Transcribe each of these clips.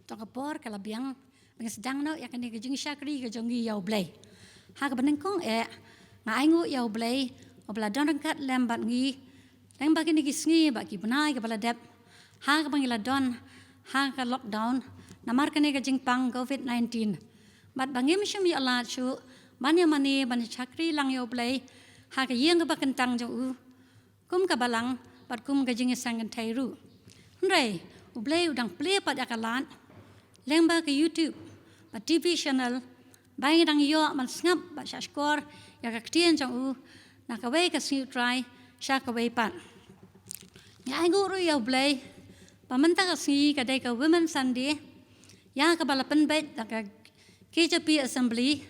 tong kapor kala biang bang sedang no ya kani kejing syakri kejongi yau blai ha ka beneng kong ngai ngu yau blai obla don kat lembat ngi lembat kini kisngi ba ki benai ka bala dep ha ka bangila don ha ka lockdown namar kani kejing pang COVID-19 bat bangim shum ya Allah chu banya mani ban chakri lang yau blai ha ka yeng ka bakentang jo u kum ka balang bat kum kejing sangan thairu Hei, ublay udang play pat akalan, lembah ke YouTube, pat TV channel, bayi dang yo man ngap bat syakor, ya kaktian jang nak kawai ke sini try, syak kawai pat. Ya anggur ya ublay, pamenta ke sini kadai ke Women Sunday, ya ke balapan bet dak ke KJP Assembly,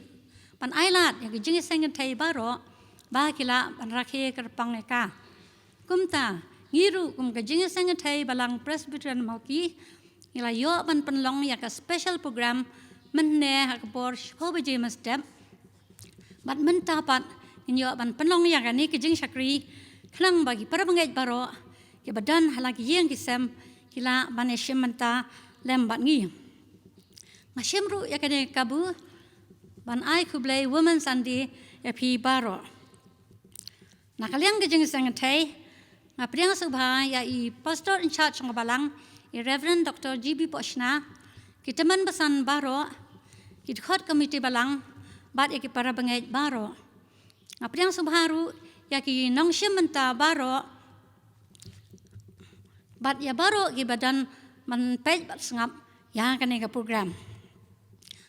pan ailat ya ke jingis sangat thai baro, bah kila pan rakhe kerpang eka, kumta. Ngiru kum kajing sangat hai balang Presbyterian Malki ila yo ban penlong ya ka special program menne ha kapor hobe jemas dep bat mentapat yo ban penlong ya ka ni kajing syakri klang bagi para bangai baro ke badan halagi yang kisem kila Banisha menta lembat ngi ngashimru ya ka ni kabu ban ai kublai Women Sunday ya pi baro nakaliang kajing sangat hai Ngapriang subha ya I pastor in charge ng balang I Reverend Dr. GB Poshna kita man basan baro kita khot committee balang bat ya ki para bangait baro ngapriang subharu ya ki nongshim menta baro bat ya baro ki badan man pej bat sngap ya kanega program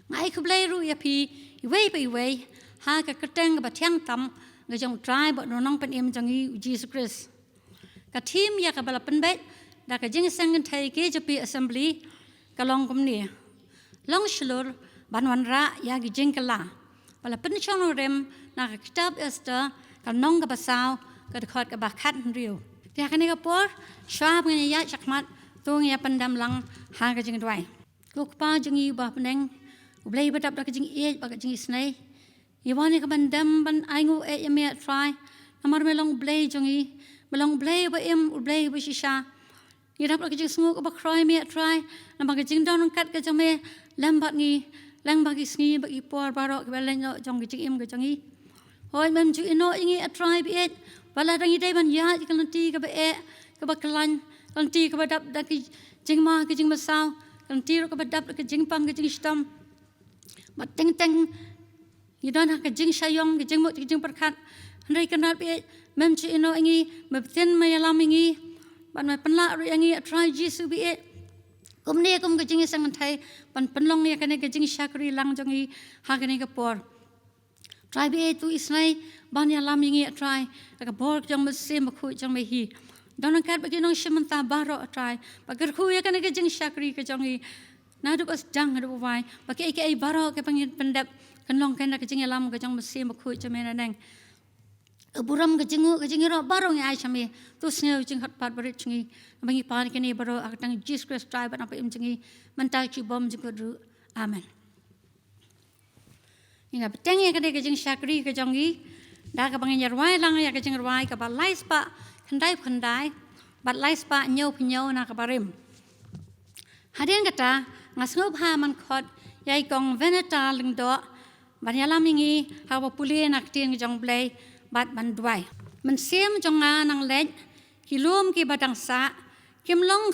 ngai kublai ru ya pi iwei ha ka keteng ba thiang tam ngajong try ba nong pen im jangi Jesus Christ ka team ya ka bala penbet da ka jing sangan thai KJP Assembly ka long kumni long shlur banwan ra ya gi jing kala bala pen chong rem na ka kitab Esther ka nong ka basaw ka khot ka ba khat riu ya ka ni ka por shwab ngi ya chakmat tung ya pandam lang ha ka jing Duwai ku pa jing I ba peneng ublai batap da ka jing e ba ka jing snai yawani ka bandam ban aingu e ya me try namar melong blai jongi Belong blay ba blay ba shisha. Yirap lagi jeng sungguh ba kroy me try. Nampak jeng down kat ke jeng me lambat ngi lang bagi sngi bagi por barok ke balen jong jeng im ke jengi. Hoi mem ju ino ingi try bi et. Bala dangi dai ban ya jeng nanti ke ba ke ba kelan nanti ke ba dap dak jeng ma ke jeng masaw nanti ke ba dap ke jeng pang ke jeng stam. Bat teng yidon ke jeng sayong ke jeng mo ke jeng perkat. Handai kenal bi mem ci ino ingi mebten mayalam ingi ban ma penla ru ingi try jisu bi kum ne kum gajing sang thai ban penlong ya kane gajing syakri lang jongi ha kane ka por try bi tu isnai ban ya lam ingi try ka bor jong mese makhu jong me hi don kat bagi nong shimanta baro try bagar khu ya kane gajing syakri ka jongi na du bas dang du wai bagi ai baro ke pangin pendap kanlong kana gajing lam gajong mese makhu jong me nang buram kejingu ro barong ai chami tu sneu jing hat pat barit chingi bangi pan kini baro akatang Jesus Christ tribe apa im chingi mental chi bom jikuru amen ina beteng ya kade kejing syakri kejongi da ka bangi nyarwai lang ya kejing rwai ka balai spa khandai bat lai spa nyau na ka barim hadin kata ngasngop ha man khot yai kong veneta Lyngdoh banyalam ingi hawa Pule nak tin jong blai bat ban Duwai man sem jonga nang lej kilum ki badang sa kim long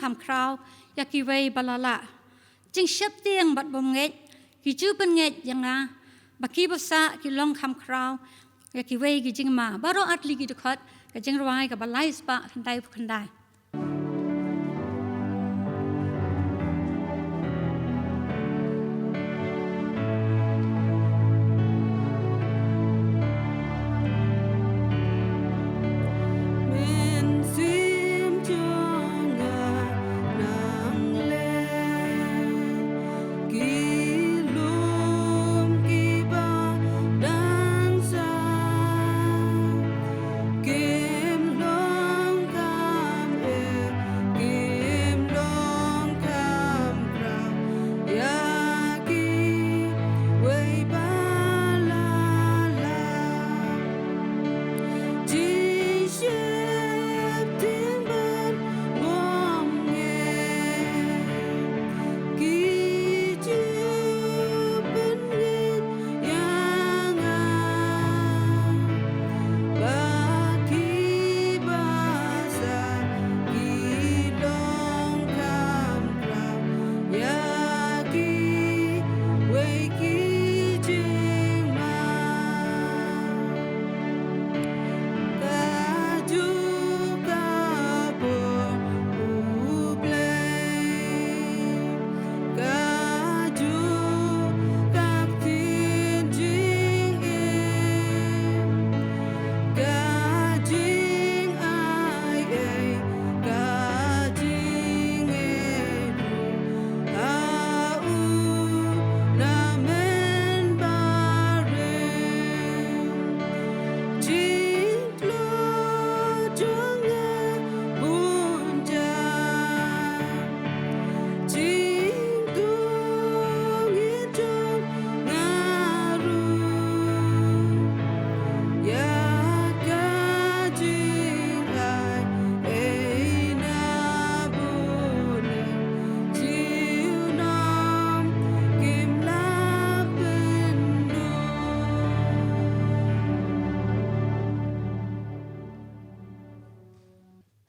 kham kraw ya ki wei balala jing shep tiang bat bom nget ki chu pen nget yanga baki basa ki long kham kraw ya ki wei ki jing ma baro atli ki khot ka Jingrwai ka balai spa khandai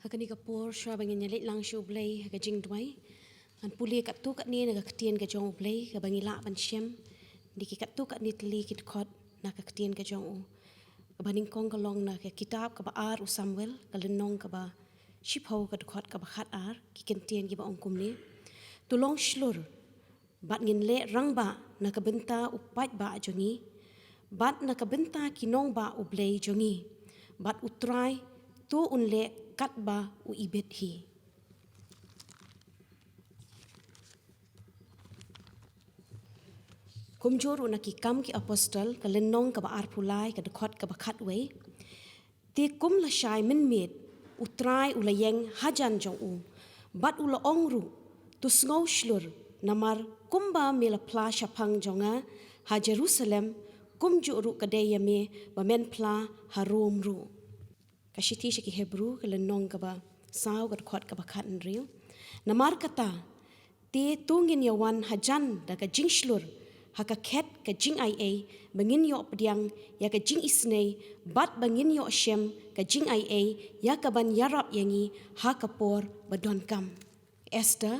hakani kapor shwa bangin nyalit lang shu blay haka Jingrwai an Pule kat tu kat ni naga ketien ka jong blay ka bangila ban shem diki kat tu kat ni tli kit khot na ka ketien ka jong u ka baning kong ka long na ka kitab ka ba ar u Samuel ka lenong ka ba shipho ka khot ka ba khat ar ki kentien ki ba ong kum ni tu long shlur bat ngin le rang ba na ka benta u pat ba jongi bat na ka benta kinong ba u blay jongi bat utrai tu un le kat ba u ibet hi kumjur u naki kam ki apostol ka lenong ka ba ar pulai ka dekhot ka ba khat wei ti kum la shai min met utrai u la yeng hajan jong u bat u la ong ru tu sngo shlur namar kumba mela pla shapang jonga ha Jerusalem kumju ru ka de yame ba men pla ha rom ru ka shiti shiki Hebrew ka lenong ka ba saw ka dekhot ka ba khat nriu namar kata ti tungin yawan hajan da ka jing shlur haka ket ka jing ai bangin yo pediang ya ka jing isnei bat bangin yo shem ka jing ai ya ka ban yarap yangi ha ka por badon kam Esther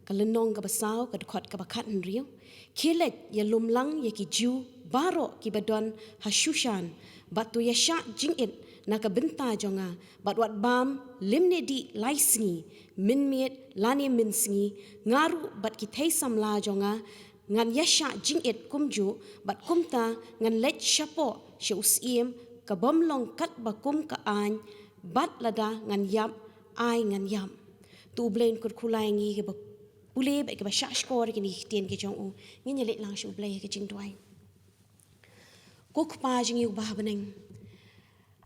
ka lenong ka basaw ka khot ka bakhat nriu khilet ya lumlang ya ki ju baro ki badon ha Shushan bat tu ya sha jing it na ka benta jonga bat wat bam limne di laisngi minmet lani minsngi ngaru bat ki thei samla jonga ngan yasha jing et kumju bat kumta ngan let shapo she usiem ka bomlong kat bakum ka an bat lada ngan yam ai ngan yam tu blain kur khulai ngi ke Pule ba ke ba shash kor ke ni tien ke jong u ngi let lang shu blai ke Jingrwai kok pa jing yu ba beneng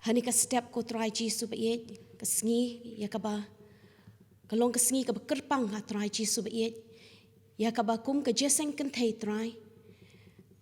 hani ka step ko try chi su ba ye ka sngi ya ka ba kalong ka sngi ka ba kerpang ha try chi su ba ye ya ka ba kum ka jeseng kan thei try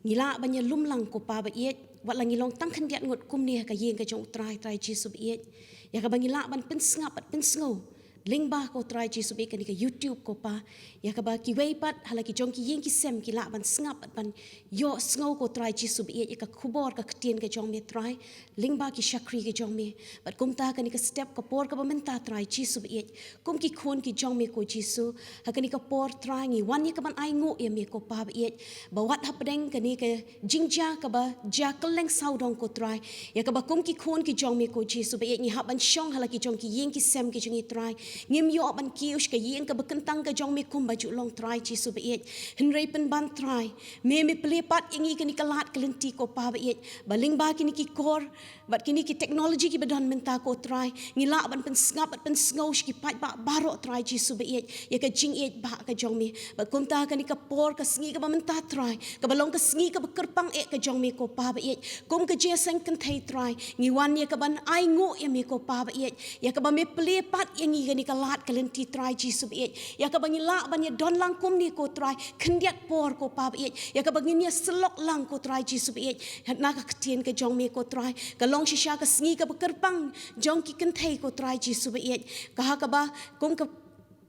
ngila banya lumlang ko pa ba ye wat lang ngilong tang khan diat ngot kum ni ka yeng ka jong try chi su ba ye ya ka ba ngila ban pin snga pat pin sngo lingba ko try chi su ba ka ni ka YouTube ko pa ya ka ba ki wei pat hala ki jong ki yeng ki sem ki la ban snga pat ban yo sngo ko try chi su ba ye ka khubor ka ktien ka jong me try lingba ki shakri ka jong me bat kum ta ka ni ka step ka por ka ba men ta try chi su ba ye kum ki khon ki jong me ko chi su ha ka ni ka por try ngi wan ni ka ban ai ngo ye me ko pa ba ye ba wat ha pedeng ka ni ka jingja ka ba ja keleng sau dong ko try ya ka ba kum ki khon ki jong me ko chi su ba ye ni ha ban shong hala ki jong ki yeng ki sem ki jong i try ngim yo ban kiush ka yeng ka ba kentang ka jong me kum ba ju long try chi su ba ye hinrei pen ban try me plepat ingi ka ni ka lat kelenti ko pa ba ye ba lingba ki ni ki kor bat ki ni ki technology ki badon menta ko try ngila ban pen snap bat pen sngosh ki pat ba baro try chi su ba ye ya ka jing e ba ka jong me ba kum ta ka ni ka por ka sngi ka ba menta try ka ba long ka sngi ka ba kerpang e ka jong me ko pa ba ye kum ka je sang kan thei try ngi wan ye ka ban ai ngo ye me ko pa ba ye ya ka ba me plepat ingi ka ni ka lat kelenti try chi su ba ye ya ka ba ngila ban ye don lang kum ni ko try khendiat por ko pa ba ye ya ka ba ngi ni slok lang ko try chi su ba ye na ka ktien ka jong me ko try ka long shisha ka sngi ka ba kerpang jong ki kan thei ko try chi su ba ye ka ha ka ba kum ka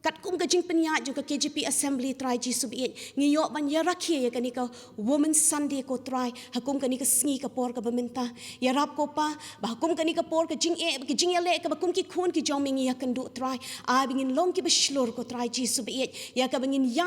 kat kum ka jing penya jo ka KGP assembly try ji sub ye ngi yo ban ya rakhe ya kani ka woman Sunday ko try hakum kani ka sngi ka por ka bamenta ya rap ko pa ba hakum kani ka por ka jing e ka jing ele ka ba kum ki khon ki jong mingi ya kan du try a bingin long ki beshlor ko try ji sub ye ya ka bingin ya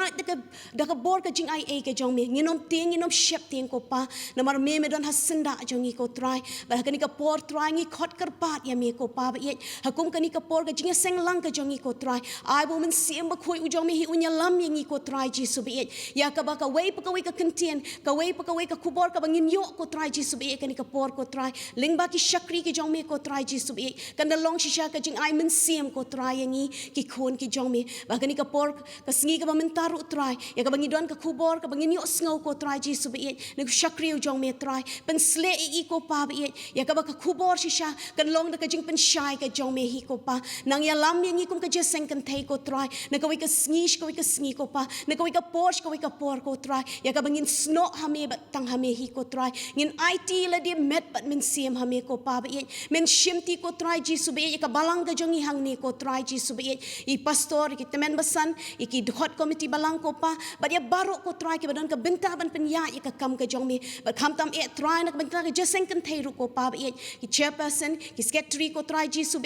da ka bor ka jing ai e ka jong mi nginom ting nginom shep ting ko pa namar me don hasinda jongi ko try ba kani ka por try ngi khot kar pat ya me ko pa ba ye hakum kani ka por ka jing seng lang ka jongi ko try ai men siam ba khoi ujong mi hi unya lam yangi ko try ji su bi ya ka ba ka wei pa ka wei ka kentien ka wei pa ka wei ka khubor ka bangin yo ko try ji su bi ka ni ka por ko try lingba ki shakri ki jong mi ko try ji su bi kan da long shisha ka jing ai men siam ko try yangi ki khon ki jong mi ba ka ni ka por ka sngi ka ba men taru try ya ka bangin don ka khubor ka bangin yo sngo ko try ji su bi ni shakri ujong mi try pen sle i ko pa bi ya ka ba ka khubor shisha kan long da ka jing pen shai ka jong mi hi ko pa nang ya lam yangi kum ka je seng kan thei ko try try na kawai ka sngi ko pa na kawai ka por ko try ya ka bangin sno hame bat tang hame hi ko try ngin IT la di met bat min sim hame ko pa ba men shimti ko try jisu ba ya ka balang ga jongi hang ni ko try jisu ba I pastor ki temen basan iki dkhot committee balang ko pa ba ya baro ko try ki badan ka benta ban penya ya ka kam ka jong mi ba kam tam try na benta ka jaseng kan thai ru ko pa ba ki chairperson ki secretary ko try jisu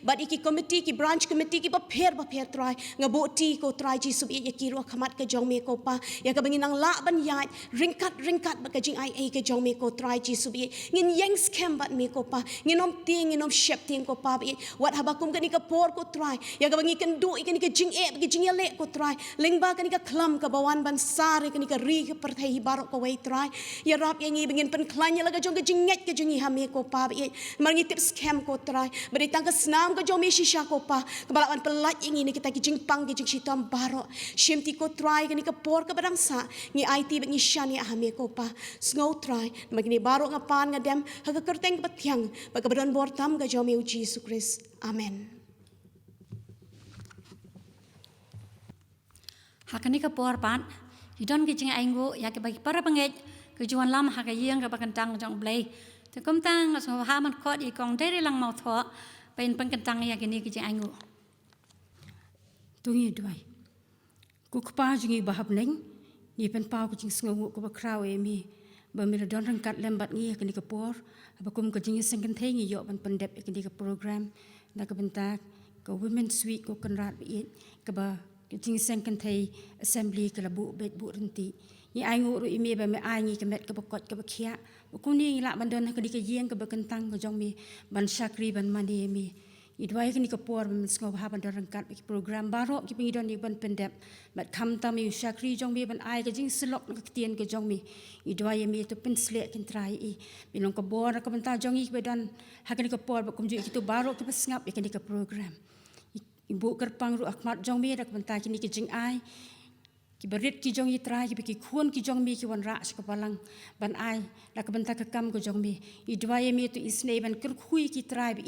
ba iki committee ki branch committee ki ba pher try ngabo ti ko try jisu ba ki ro khamat ka jong mi ko pa ya ka bangin ang la ban ya ringkat ba ka jing ai ka jong mi ko try jisu ba ngin yang scam bat mi ko pa nginom shep ting ko pa ba wat habakum ka ni ka por ko try ya ka bangin kan du ikan ka jing le ko try lingba ka ni ka klam ka bawan ban sare ka ni ka ri ka perthai barok ko wai try ya rap yang i bangin pen klanya la ka jong ka jinget ka jing ha mi ko pa ba mangi tip scam ko try beri tang ka snam ka jong mi shisha ko pa kabalawan pelat yang ini kita ki jing pang ki jing shitam barok shimti ko try ka ni ka por ka barang sa ni IT ba ni shani ha mi ko pa snow try magni barok nga pan nga dem ha ka kerteng ka tiang ba ka badan bortam ka jong mi Jesus Christ amen. Hakani ka por pan hidon ki jing aingo ya ke bagi para panget ke juan lam ha ka yeng ka bakantang jong blai te kom tang so ha man khot I kong dere lang mau tho pen pangkantang ya ke ni ki jing aingo tungi Duwai ku kpa jingi bahap neng ni pen pau ku jing sngu ku ba kraw mi ba mi don rang kat lembat ngi ke ni ka por ba kum ka jing seng kan thei ngi yo ban pandep ke ni ka program na ka bentak ka women suite ko kan rat bi ka ba jing seng kan thei assembly ka bu bet bu renti ni ai ngu ru imi ba me ai ngi ka met ka ba kot ka ba khia ku ni la ban don ka di ka yeng ka ba kan tang ka jong mi ban sakri ban mani mi Idwai kan ika por ban sngo ba ban dorang kat ki program baro ki pingi don ban pendep mat kham tam yu sakri jong mi ban ai ka jing selok ka tien ka jong mi idwai mi to pen slek kin trai I binong ka bor ka banta jong I bedan hakan ka por ba kum ju ki to baro ki pasngap ikan ka program ibu kerpang ru akmat jong mi rak banta ki ni ki jing ai ki berit ki jong I trai ki ki khun ki jong mi ki wan ra ka palang ban ai la ka banta ka kam ko jong mi idwai mi to isne ban ker khui ki trai bi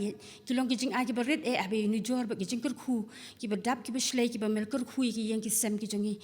ki long ki jing ai ki berit abi ni jor ba ki jing ker khu ki badap ki beslei ki ba mel ker khui ki yang ki sem ki jong I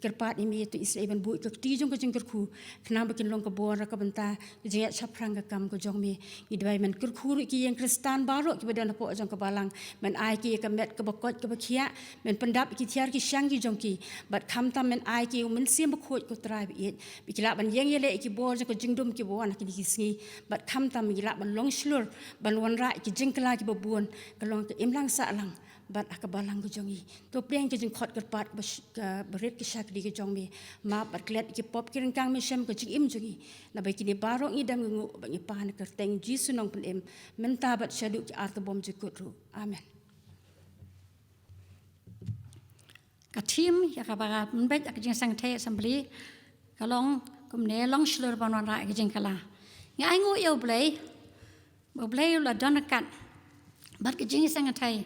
kerpat mi to isne ban bu ka ti jong ka jing ker khu khna ba kin long ka bor ka banta ki jing chaprang ka kam ko jong mi idwai man ker khu ki yang kristan baro ki badan po jong ka balang man ai ki ka met ka ba kot ka ba khia men pandap ki thiar ki shang ki jong ki bat kham tam men ai ki men sim ba khot ko trai bi kila ban yang yele ki bor ko jingdum ki bon ki sngi bat kham tam kila ban long slur ban wan ra ki jingkla ki babun ka long ki imlang sa lang bat akabalang ko jongi to pleng ki jing khot pat ka beret ki sakri ki jong mi ma bat klet ki pop ki rangkang mi sem ko jing im jongi na ba ki ni barong I dam ngu ba ni pan ka teng jisu nong pen em menta bat shadu ki arta bom jikut ru amen. ka team ya ka ba mbet ka jing sang the assembly ka long kum ne long slur ban ra ka jing kala nga ai ngu yo blai la don kat bat ka jing sang the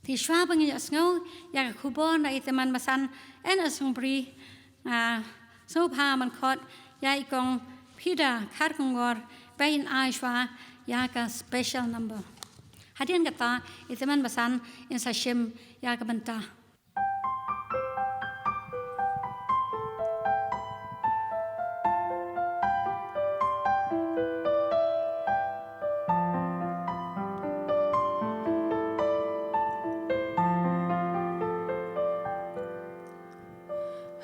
thì xóa bằng những ngâu ya khu bò này thì mình mà san N S Nongbri số pa mình khot ya ikong Kharkongor bain ai xóa ya ka special number hadin kata itu mình mà san in sashim ya ka banta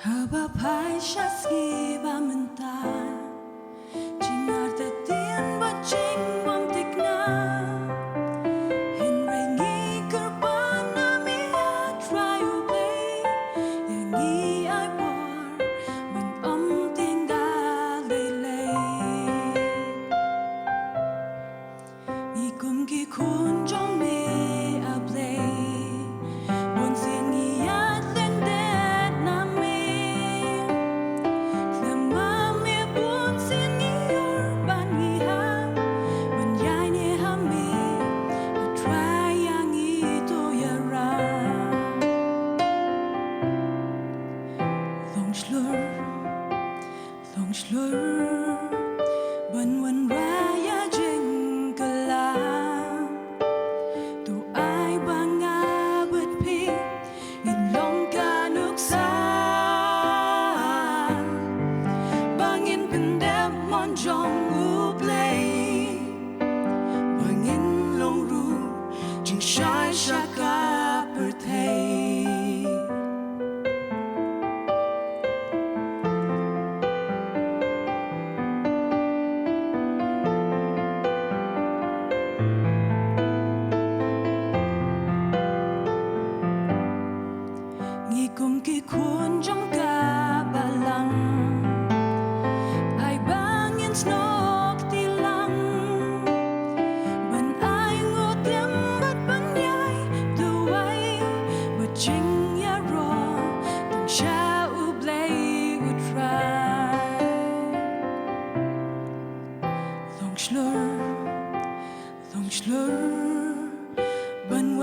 Haba pai shaski ba menta jingar te tien ba jing bom tikna hen rengi kurbana mi a try away yangi I war when tinga lele mi kum ki kun jong me a play bon sing ya then that na me Mama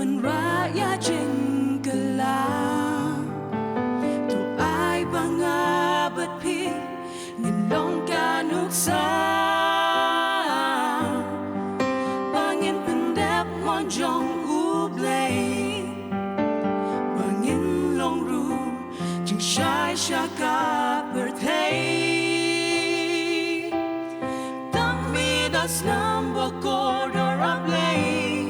wan raya Jingrwai tu ai banga bat pi ngin long ka nuksa bangin pendep mon jong u blay bangin long ru jing shai shaka per thay tang mi das nam Bakor up lay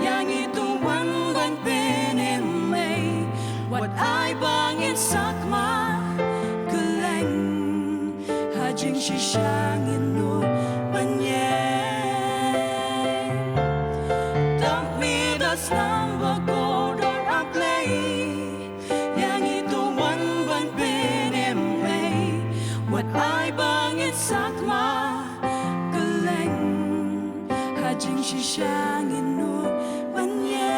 yang itu wan ban penem may what I bangin sakma keleng hajing shishangin no banye tang mi das nam Bakor up lay yang itu wan ban penem may what I bangin sakma Hajing shishangin no banye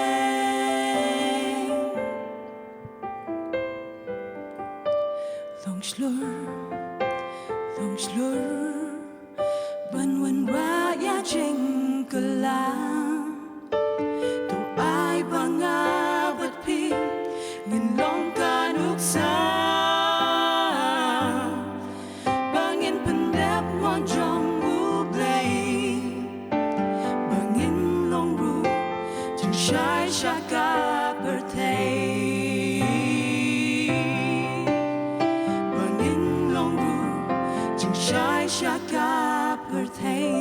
Long slur Ban wan raya Jingrwai Tu ai banga bat pi ngin long ka nuksa Bangin pendep mon jong Shai shaka per thay bangin long ru jing shai shaka per thay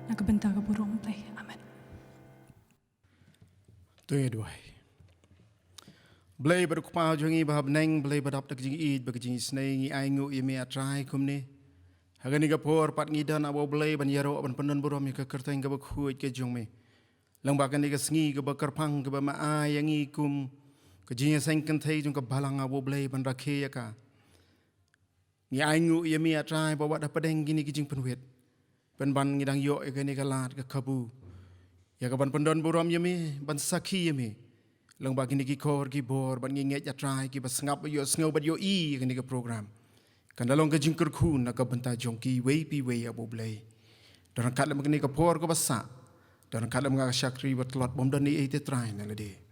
nakabenta ka burong tay amen Duwai Blay berkupa jungi bahab neng blay badap tak jing id bag jing snei ngi aingu imi atrai kumni hagani ga por pat ngi dan abo blay ban yaro ban pendon burom ka kerteng ga bakhuit ke jungme lang bakan ga sngi ga bakarpang ga ma ayangi kum ka jing seng kan thei jung ka balang abo blay ban rakhe ya ka ngi aingu imi atrai ba wada padeng gini ki jing penwet ban ban ngi dang yo ga ni ga lat ga kabu ya ga ban pendon burom yemi ban sakhi yemi Lang bagi ni kor ki bor ban nginget ya try ki bas ngap yo sngo bat yo I kan ni program kan dalong ka jingker khun na ka banta jongki wei pi wei abo blai dan kat lam ni ka por ko basa dan kat lam ga shakri bat lot bom dan ni e te try na lede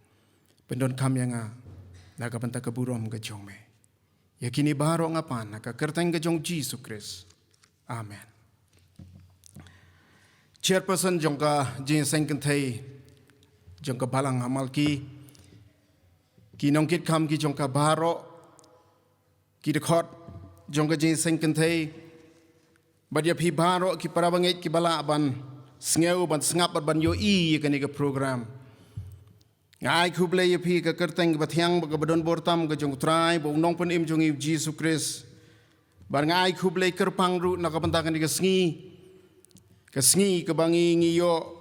pendon kam yang na ka banta ka burom ka jongme yakini baro ngapan na ka kerteng ka jong Jesus Christ amen Chairperson jongka jing sengken thei jongka balang Malki ki nongkit kam ki jongka baro ki dekot jongka jing sengken thei badia phi baro ki parabanget ki bala ban sngew ban snap ban yo I ka ni ka program ngai khuble ye phi ka kerteng ba thyang ba ka badon bortam ka jong trai bo nong pen im jong I Jesus Christ bar ngai khuble kerpang ru na ka banta ka ni ka sngi ka bangi ngi yo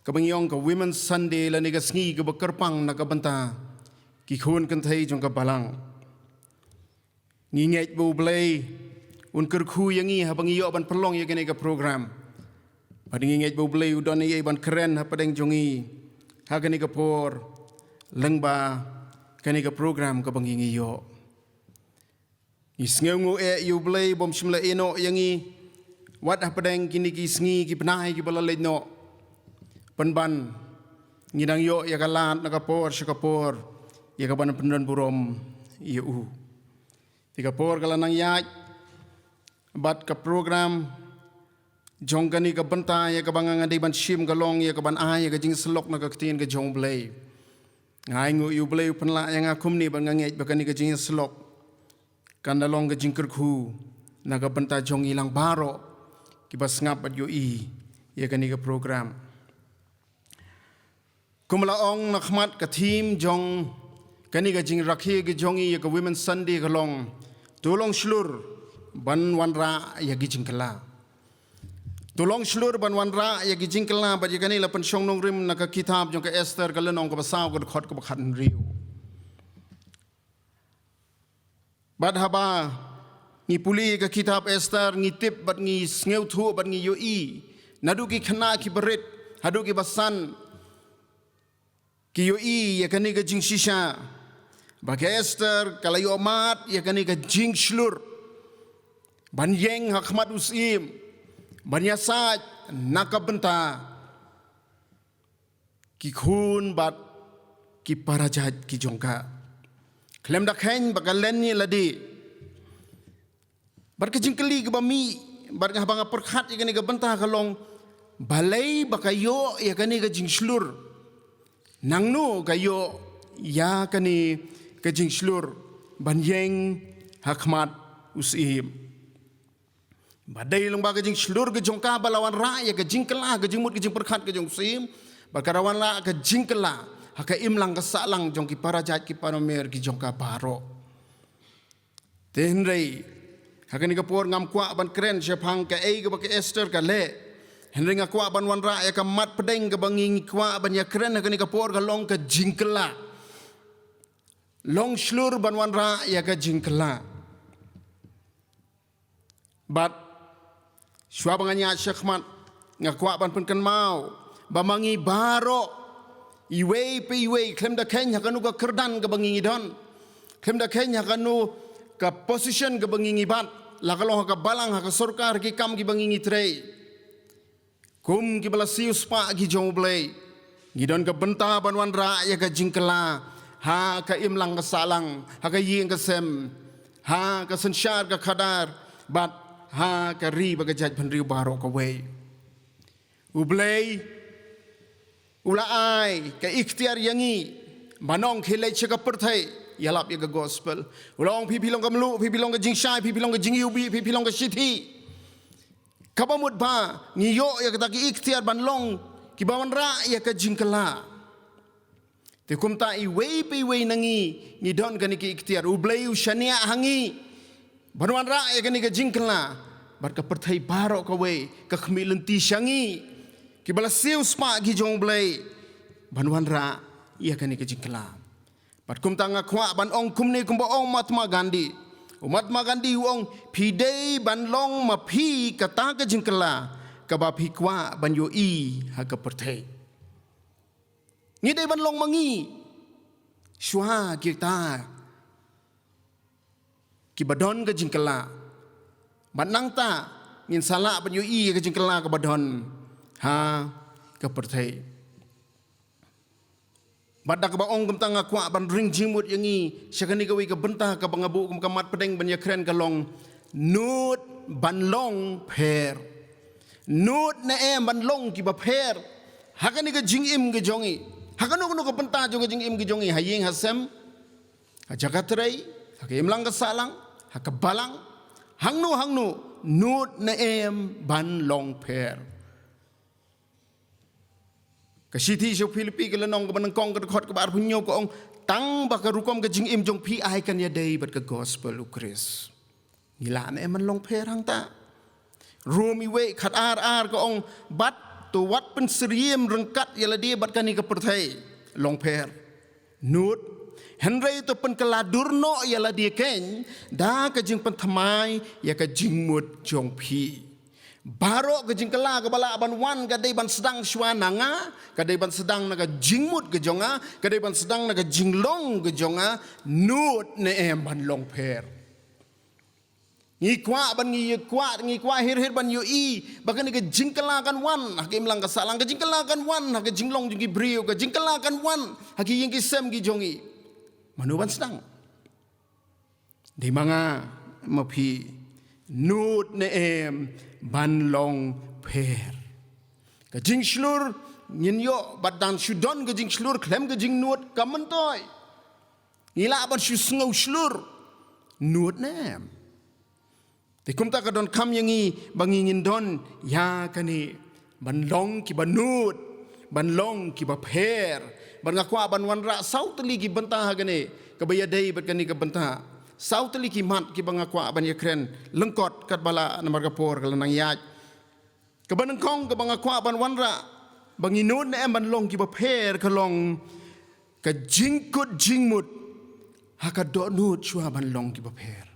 kabanyong ka Women's Sunday la ni ka sngi ka bakarpang na ka banta ki khun kan thei jong ka balang ngi nget bu blai un ker khu yangi ha bangi yo ban perlong ye ka ni ka program ba ngi nget bu blai udon ye ban keren ha padeng jongi ha ka ni ka por lengba ka ni ka program ka bangi ngi yo ni sngew e yu blai bom shimla eno yangi wat ha padeng kini ki sngi ki panai ki balalai no penban ngidang yo ya kalat nakapor syakapor ya kaban pendon burom eu tiga por kalanang yaj bat ka program jongkani ka benta ya kabang ngadi ban shim galong ya kaban ai ya jing selok na ka tin ka jong blai ngai ngu yu blai penla yang akum ni ban ngej bakani ka jing selok kan dalong ka jingker khu na ka benta jong ilang baro ki bas ngap bat yo I ya kani ka program kumlaong nakhmat ka team jong kani ka jing rakhi ki jongi ka Women's Sunday kalong tulong shlur ban wanra ya gi jingkala tulong shlur ban wanra ya gi jingkala ba kani la pen shong nong rim na ka kitab jong ka Esther ka lenong ka basaw ka khot ka khan riu bad haba ngi puli ka kitab Esther ngi tip bat ngi sngew thu bat ngi yo I nadu ki khana ki berit hadu ki basan ki yo I ya kani ka jing shisha bagi Esther kalayo amat ya kani ka jing slur ban yeng hakmat usim ban yasaj nakabenta ki khun bat ki parajat ki jongka klem dak hen bakalen ni ladi bar ka jingkeli ke bami bar ka banga perkhat ya kani ka benta kalong balai bakayo ya kani ka jing slur nangnu kayo ya kani kajing slur banyeng hakmat usim badai long ba kajing slur kajong ka balawan ra ya kajing kela kajing mut kajing perkhat kajong usim bakarawan la kajing kela haka imlang kasalang jong ki parajat ki panomer ki jong ka baro tenrei haka ni kapor ngam kwa ban kren syapang ka ei ka baka Esther ka le henry nga kwa ban wan ra ya ka mat pedeng ka banging kwa ban ya kren haka ni kapor ka long ka jingkela long slur ban wan ra ya ka jingkela bat shwa banganya syakmat nga kwa ban pen kan mau bamangi baro iwe pe iwe klem da kenya kanu ka kerdan ka bangingi don klem da kenya kanu ka position ka bangingi bat la kalong ka balang ka sarkar ki kam ki bangingi trei kum ki balasius pa ki jonglei ngidon ka benta ban wan ra ya ka jingkela ha ka imlang ka salang ha ka ying ka sem ha ka sansyar ka khadar bat ha ka ri ba ka jaj bhanri baro ka we ublei ulai ka ikhtiar yangi manong khilai cheka perthai yalap ya ka gospel ulong pi pilong ka mlu pi pilong ka jingshai pi pilong ka jingyubi pi pilong ka shithi kabamut ba ngiyo ya ka ki ikhtiar banlong ki bawan ra ya ka jingkala te kumta iwe pe iwe nangi ni don kani ki ikhtiar ublei ushania hangi banwan ra ya kani ka jingkla bar ka perthai baro ka we ka khmilenti shangi ki balasiu spa gi jongblei banwan ra ya kani ka jingkla bar kumta nga khwa ban ong kumni kumba ong Mahatma Gandhi ong pidei ban long ma phi ka ta ka jingkla ka ba phi kwa ban yo i ha ka perthai ni dei ban long mangi shwa kita ki badon ka jingkala banang ta ngin sala ban yo i ka jingkala ka badon ha ka perthai badak ba ong kam tanga kwa ban ring jimut yangi syakani ka wi ka benta ka bangabu kum kamat pedeng ban ya kren ka long nut ban long pher nut na em ban long ki ba pher hakani ka jingim ka jongi hakanu kuno ka benta jo ka jingim ki jongi haying hasem hajakatrai hakim lang ka salang hakabalang hangnu nut na em ban long pher kasithi so Philippi ka lanong ka banang kong ka khot ka bar punyo ko ong tang ba ka rukom ka jingim jong pi ai kan ya dei bat ka gospel u Chris ngila na em ban long pher hang ta rumi we khat ar ko ong bat to wat pen seriem rengkat yala dia bat kani ka perthai long pher nut henry to pen kaladurno yala dia ken da ka jing pen thamai ya ka jingmut jong phi baro ka jing kala ka bala ban wan ka dei ban sedang shwananga ka dei ban sedang na ka jingmut ka jonga ka dei ban sedang na ka jinglong ka jonga nut ne em ban long pher ngi kwa hir ban yo i bakan ka jingkala kan wan hakim lang ka salang ka jingkala kan wan ha ka jinglong jingi brio ka jingkala kan wan ha ki ying ki sem ki jongi manuban sedang di manga mapi nut ne em ban long pher ka jing slur nyin yo badan shudon ka jing slur klem ka jing nut kamantoy ngila ban shu sngo slur nut ne te kumta ka don kam yangi bangingin don ya kani banlong ki banut banlong ki ba pher ban ngakwa ban wanra sautli ki banta gane ka bayadai bat kani ka banta sautli ki mat ki bangakwa ban yakren lengkot kat bala namar kapor kala nang yaj ka banang kong ka bangakwa ban wanra banginun na em banlong ki ba pher kalong ka jingkut jingmut haka do nut chua banlong ki ba pher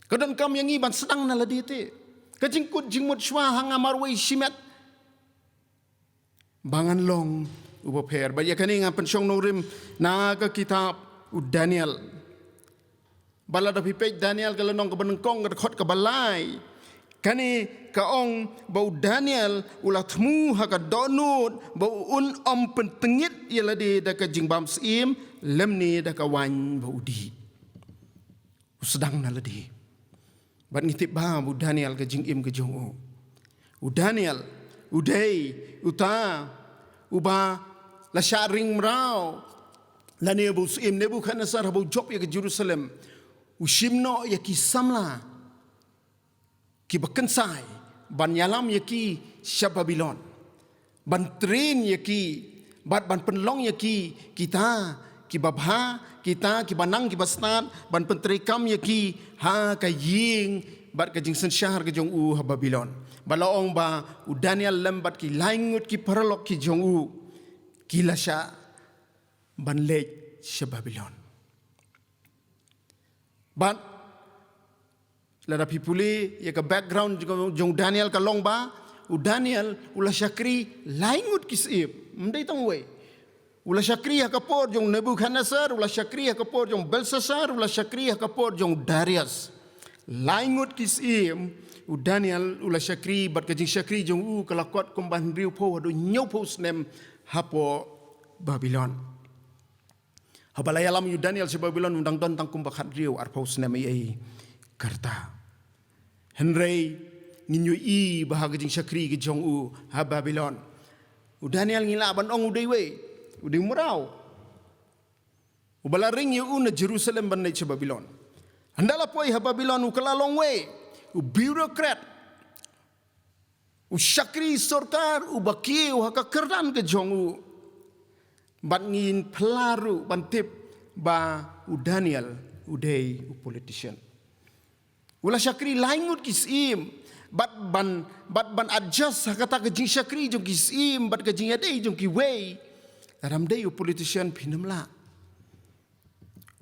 kadon kam yang iban sedang na ladite kajingkut jingmut shwa hanga marway shimet bangan long uba pher ba yakani nga pensyong norim na ka kitab Daniel balada pipej Daniel kalau nong ke benengkong ke khot ke balai kani ka ong bau Daniel ulah temu haka donut bau pentengit ialah di daka jingbam sim lemni daka wan bau di sedang naladi bat ngitip ba bu Daniel ke jingim ke jong Daniel udai uta uba la sharing mrau la nebu sim nebu khanasar bau job ya ke Jerusalem ushimno ya ki samla ki bakansai ban yalam ya ki Babilon ban train ya ki ban penlong ya ki kita ki babha kita ki banang ki bastat ban pentrikam ya ki ha ka ying bat ka jingsen syahar ke jong ha Babilon balaong ba Daniel lembat ki laingut ki paralok ki jong ki lasha ban lej Babilon but lada Pule ya ka background jong Daniel ka long ba Daniel ulah syakri laingut kisip mendai tong we ulah syakri ha kapor jong Nebuchadnezzar ulah syakri ha kapor jong Belshazzar ulah syakri ha kapor jong Darius laingut kisip Daniel ulah syakri bat ka jing syakri jong kalakot kumban riu po do nyau po snem hapo Babylon Habalaya lam Daniel si Babylon undang don tang kumbakat riu arpaus nem ai karta. Henry ninyo i bahaga jing syakri ke jong ha Babylon. Daniel ngila ban ong udaiwe udai murau. Ubala ring yu na Jerusalem ban si Babylon. Handala poi ha Babylon ukalalong we bureaucrat syakri sorkar bakiu ha kakerdan ke jong ban ngin pelaru ban tip ba Daniel udai politician ulah syakri laingut kisim bat ban adjust kata ke jing syakri jong kisim bat ke jing adai jong ki way dalam day politician pinamla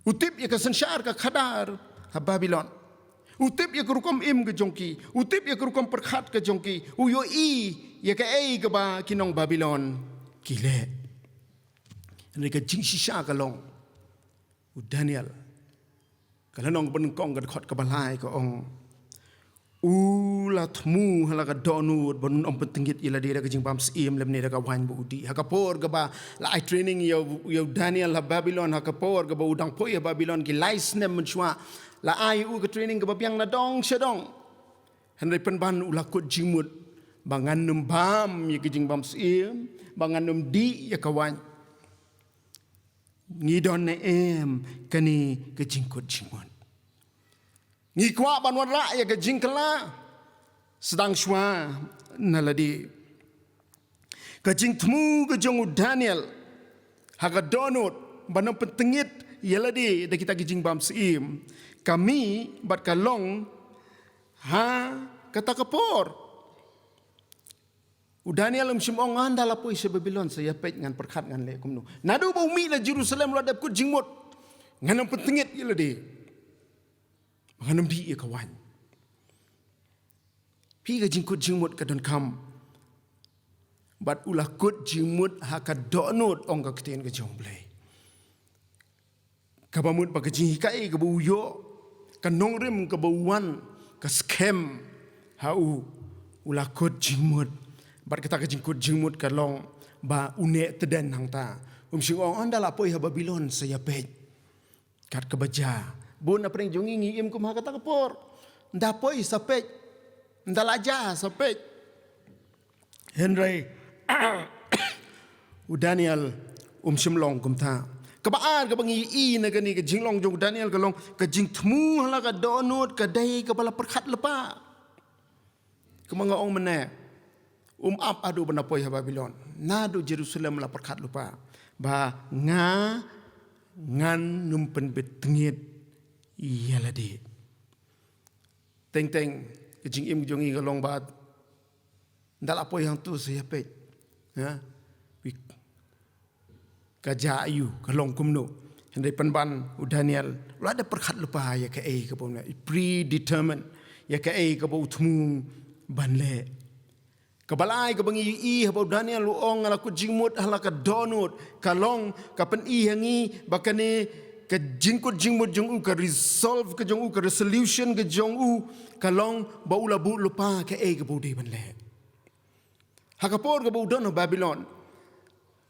utip ya kesensyar ka khadar ha Babylon utip ya kerukom im ke jongki utip ya kerukom perkhat ke jongki uyo i ya ke ai ke ba kinong Babylon kile mereka jing shisha kalong Daniel kalau nong benengkong ke khot ke balai ke ong ulat mu hala ka donut bon om pentingit ila dia ka jing pam sim lem ne ka wan bu di ha ka por ka ba la I training yo Daniel ha Babylon ha ka por ka ba udang po ya Babylon ki lais nem menchwa la ai ka training ka ba piang na dong shedong henry penban ulakut jimut bangan num bam ya ka jing pam sim bangan num di ya ka wan ngidon ne kani ke jingkut jingmon ngi kwa banwan ra ya ke jingkala sedang shwa naladi ke jingtmu ke jong Daniel haga donut banam pentengit yaladi de kita ke jingbam sim kami bat kalong ha kata kapor Daniel simong anda la poi se Babylon saya pet ngan perkhat ngan le kumno nadu bau mi la Jerusalem la dap ku jingmot ngan pentengit ila de ngan bi e kawan pi ga jingkut jingmot ka don kam bat ulah kut jingmut ha ka donot ong ka kten ka jongble ka bamut ba ka jing kai ka bu yo ka nongrim ka bauan ka scam ha ulah kut jingmut bat kita ke jingkut jingmut ka long ba une teden hang ta sing ong anda la poi ha Babylon saya pej kat ke baja bon apreng jongi ngi im kum ha kata kapor nda poi sa pej nda laja sa pej Henry Daniel simlong kum ta kabaan ka bangi i na gani ke jinglong jong Daniel ka long ka jing thmu hala ka donut ka dai ka bala perkhat lepa kemanga ong mene up adu benapoi ha Babylon nadu Jerusalem la perkhat lupa ba ngan numpen betengit yaladi teng jing im jongi galong bat ndala poi hang tu saya pet ya kaja ayu kalong kumno hendai penban Daniel la ada perkhat lupa ya ke ai ke pon predetermined ya ke ai ke bau thmu banle kabalai ka bangi i habo Daniel luong ala ku jingmut hala ka donut kalong ka pen i hangi bakane ke jingkut jingmut jong u ke resolve ke jong u ke resolution ke jong u kalong ba ula bu lupa ke ke budi ban le hakapor ke bu don Babylon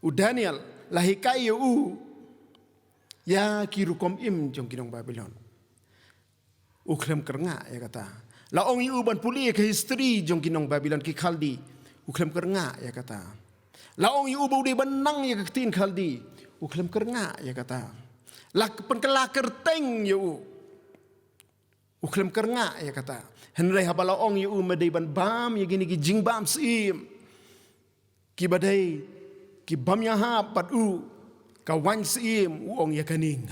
u Daniel lahikai u ya kirukom im jong kinong Babylon u klem kerenga ya kata la ong yu ban puli ke history jong kinong Babylon ki Khaldi u klem kerenga ya kata la ong yu budi benang ya ke tin Khaldi u klem kerenga ya kata lak penkela kerteng yu uklem kerenga ya kata henry habala ong yu medai ban bam ya gini ki jingbam sim ki badai ki bam ya ha pat u ka wan sim u ong ya kani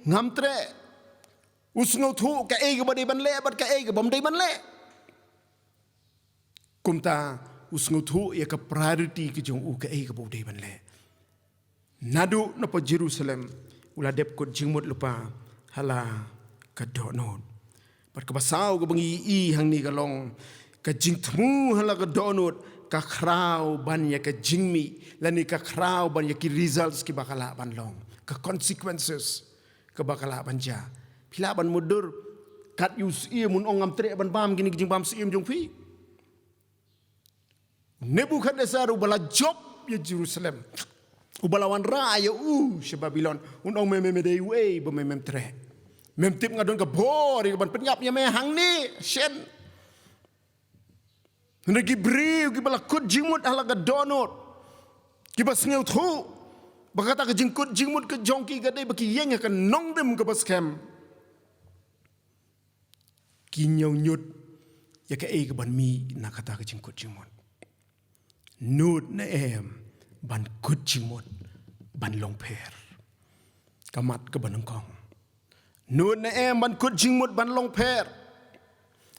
ngamtre usngo thu ka e badai ban le bat ka e bam dai ban le kumta usngo thu ya ka priority ki jong u ka e bodai ban le nadu napa Jerusalem ula dep kot jingmut lupa hala ka donot pat ka basau ka bangi i hang ni kalong ka jingtmu hala ka donot ka khrau ban ya ka jingmi lani ka khrau ban ya ki results ki bakala ban long ka consequences ka bakala ban ja pila ban mudur kat yus i mun ongam tre ban bam gini jing bam sim jong fi Nebukadnezar ubala job ya Jerusalem ubalawan raya Babylon ong meme dei we be mem tre mem tip ngadon ka bor ka ban penyap nya me hang ni shen negi briu ki bala kut jingmut ala ka donot ki bas ngeu thu bakata ka jingkut jingmut ke jongki ka dei baki yeng ka nongdem ka bas kem ki nyau nyut ya ka ka ban mi na kata ka jingkut jingmut nut na em ban kut jingmut ban long per kamat ke ban kong nun na em ban kut jingmut ban long per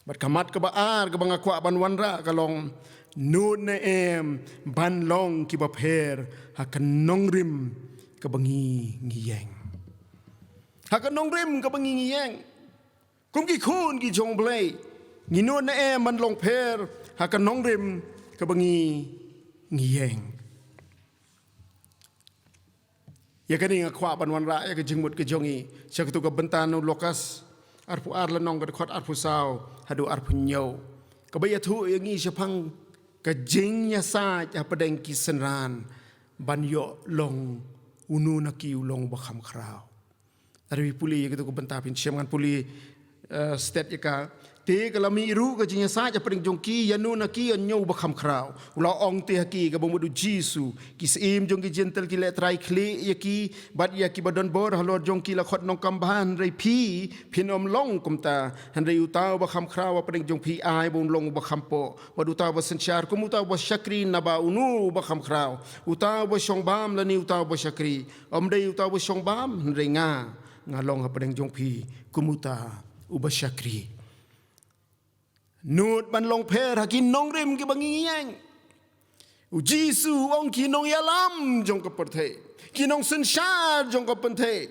bat kamat ke baar ke bangakwa ban wanra kalong nun na em ban long ki ba per hakan nongrim ke bangi ngiyeng hakan nongrim ke bangi ngiyeng kum ki khun ki jong blai ni nun na em ban long per hakan nongrim ke bangi ngiyeng ya kani ngakwa ban wanra ya ke jingmut ke jongi syaktu ke bentanu lokas arpu ar lanong ke khot arpu saw hadu arpu nyau ke baya thu yangi syapang ke jingnya sa ya pedeng ki senran ban yo long unu naki ulong bakham khrau arwi puli ya ke bentapin syamngan puli state ya ka te kalami ru ka jinya sa ja pring jongki yanu na ki nyau bakham khrau ula ong te haki ka bomudu jisu ki sim jongki gentle ki le trai khle yaki bat yaki badon bor halor jongki la khot nong kamban rei phi phinom long kumta han rei utaw bakham khrau pring jongpi ai bon long bakham po wadu taw ba sanchar kumuta ba shakri na ba unu bakham khrau utaw ba shongbam la ni utaw ba shakri om dei utaw ba shongbam rei nga long ha pring jongpi kumuta uba shakri nut ban long per hakin nongrim ki bangiyeng u jisu ong ki nongyalam jong ka perthe ki nong sensar jong ka penthe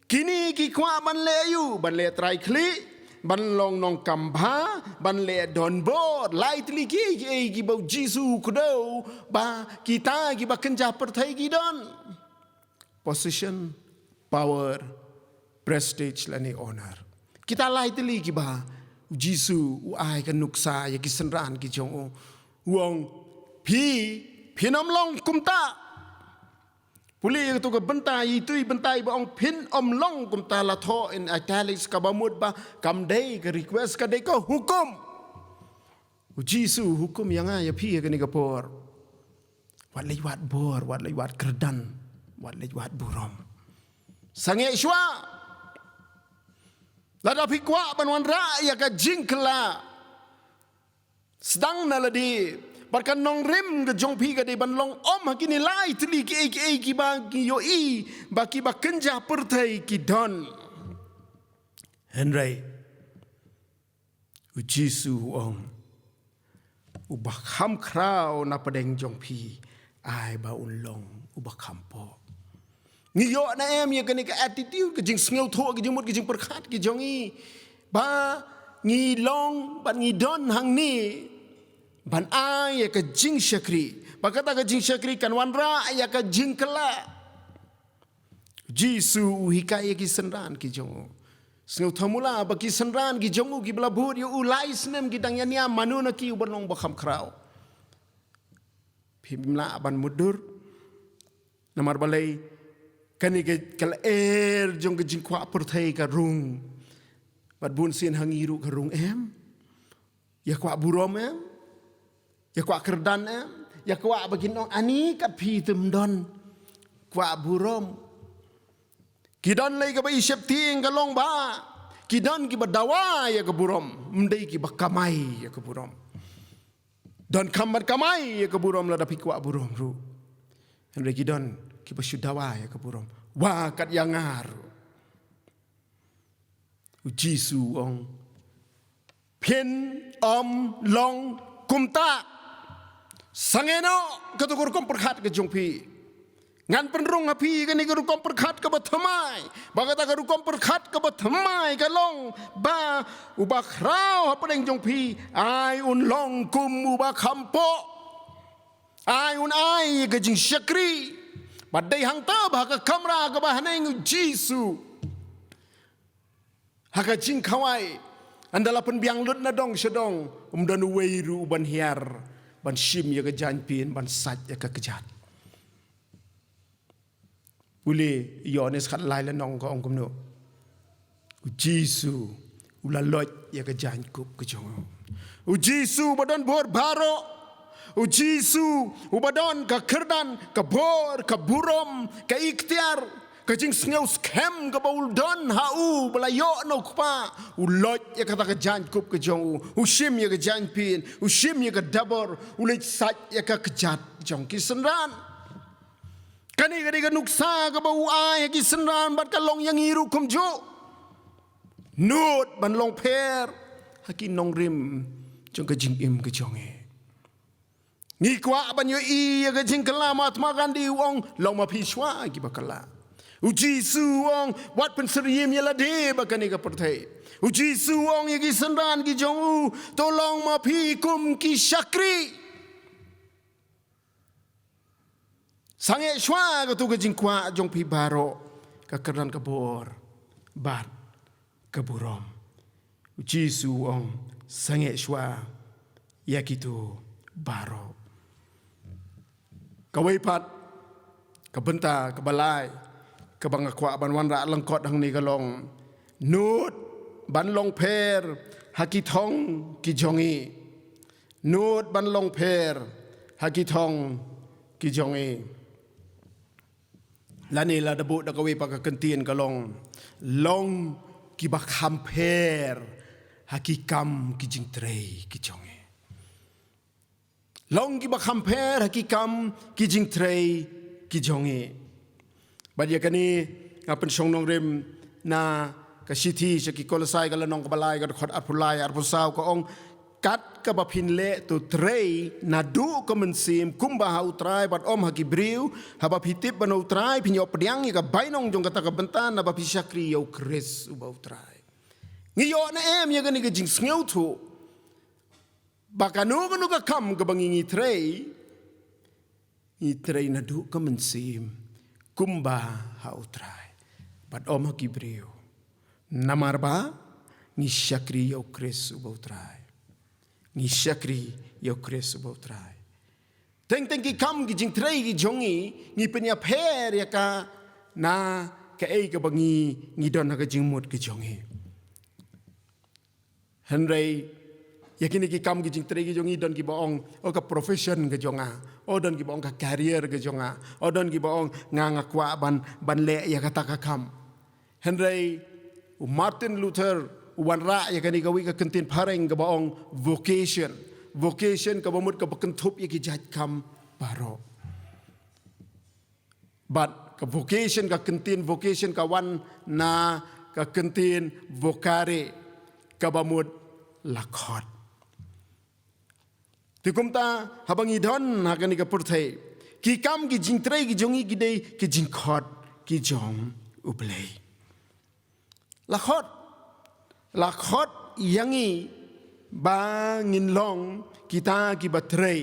kini ki kwa ban le yu ban le trai kli ban long nong kambha ban le don bo lightly ki ba jisu kudo ba kita ki ba kenja perthe ki don position power prestige lani honor kita lightly ki ba Jisu uai kan nuksa ya kisenran ki jong uang phinom long kumta puli tu ka bentai itu bentai ba ong phin long kumta la tho in italics ka ba mut ba kam dei ka request ka dei ko hukum Jisu hukum yang ya phi ka ni ka por wat lei wat bor wat lei wat kerdan wat lei wat burom sange shwa lada pikwa banwan ra ya ka jingkla sdang na ladi barkan nong rim ke jong pi ka de ban long om hakini lai tli ki ba ki yo i ba ki ba kenja perthai ki don henry u jisu ong u ba kham krao na padeng jong pi ai ba un long u ba kham po ngiyo na em ya kani ka attitude ke jing sngew tho ke jing mut ke jing perkhat ke jongi ba ngi long ban ngi don hang ni ban ai ya ka jing shakri bakata ka jing shakri kan wan ra ya ka jing kala Jisu hikaya ki senran ki jongu. Sengau thamula baki senran ki jongu ki belabur yu ulai senem ki dang yania manuna ki ubanong bakam krau. Pimla aban mudur. Namar balai kani ke kal jong ke jingkwa perthai ka rung. Bad bun sin hangiru ka rung em. Ya kwa burom em. Ya kwa kerdan em. Ya kwa baginong ani ka pi tumdon. Kwa burom. Kidan lay ka ba isip ting ka long ba? Kidan ki ba dawa ya ka burom. Mday ki ba kamay ya ka burom. Dan kamad kamay ya ka burom la dapi kwa burom ru. Henry kidan ki ba syudawa ya ka burom. Wa kat yangar. Jisu ong. Pin om long kumta. Sangeno katukur kom perkhat ke jongpi. Ngan penrung api kan ni kerukom perkhat ke bathamai. Bagata kerukom perkhat ke bathamai ke long ba ubah krau apa yang jongpi. Ai un long kum ubah kampo. Ai un ai ke jing syakri. Badai hang tabah ke kamera ke bahaneng Jisu. Haka jing kawai. Andala penbiang lut na dong sedong. Dan weiru ban hiar. Ban shim ya ke janpin. Ban sat ya ke kejat. Pule Organist kat lai la nong ko ong kumno. Jisu ula lot ya ke jan kup ke jong. Jisu badan bor baro. Jisu ubadon ka kerdan ka bor ka burom ka ikhtiar ka jing sneu skem ka baul don hau belayo no kpa ulot ya kata ka jan kup ke jong. Ushim ya ke jan pin, ushim ya ke dabor, ulit sat ya ka kejat jong kisenran. Kani ka nuksa ka ba uay hagi senran bat ka long yang iru kumjo. Nut ban long per hagi nongrim jong ka jingim ka jonge. Ni kwa ban yo i ka jing kalamat makan di wong long mapishwa gi bakala. Jisu wong wat pensriem yala de bakani ka perthai. Jisu wong hagi senran gi jong tolong mapi kum ki syakri. Sange shwa ka tu ka jingkwa jong pi baro ka keran ka bor bat ka burom. Jisu ong sange shwa yakitu baro. Ka weipat ka benta ka balai ka bangakwa ban wanra langkot hang ni ka long nut ban long per hakithong ki jongi. Nut ban long per hakithong ki jongi. Lani la debu da kawi pa kentien kalong long ki ba kamper hakikam ki jingtrei ki jonge. Long ki ba kamper hakikam ki jingtrei ki jonge. Badia kani ngapen song nongrem na ka city sa ki kolosai ka lanong kabalai ka khot apulai arpusaw ka ong kat ka bapin le tu trei na du ka mensim kumba ha utrai bat om haki briu ha bapitip ban utrai pinyo pediang ka bainong jong kata ka bentan na bapi syakri yo kris uba utrai ngiyo na em ya gani ka jing sngew tu bakanu ka kam ka bangingi trei ni trei na du ka mensim kumba ha utrai bat om haki briu namar ba ni syakri yo kris uba utrai ni syakri yo kres ubotrai teng ki kam ki jingtrei ki jongi ni penya pher ya ka na ka ei ka bangi ni don ka jingmut ki jongi henrei yakini ki kam ki jingtrei ki jongi don ki baong o ka profession ka jonga o don ki baong ka career ka jonga o don ki baong nga kwa ban le ya kata ka kam henrei Martin Luther wanra ya kani kawi ka kentin pareng ka baong vocation ka bamut ka pakentup ya ki jat kam baro but ka vocation ka kentin vocation ka wan na ka kentin vokare ka bamut lakhot tikumta habang idon ha kani ka purthai ki kam ki jingtrei ki jongi ki dei ki jingkhot ki jong ublei lakhot yangi bangin long kita ki batrei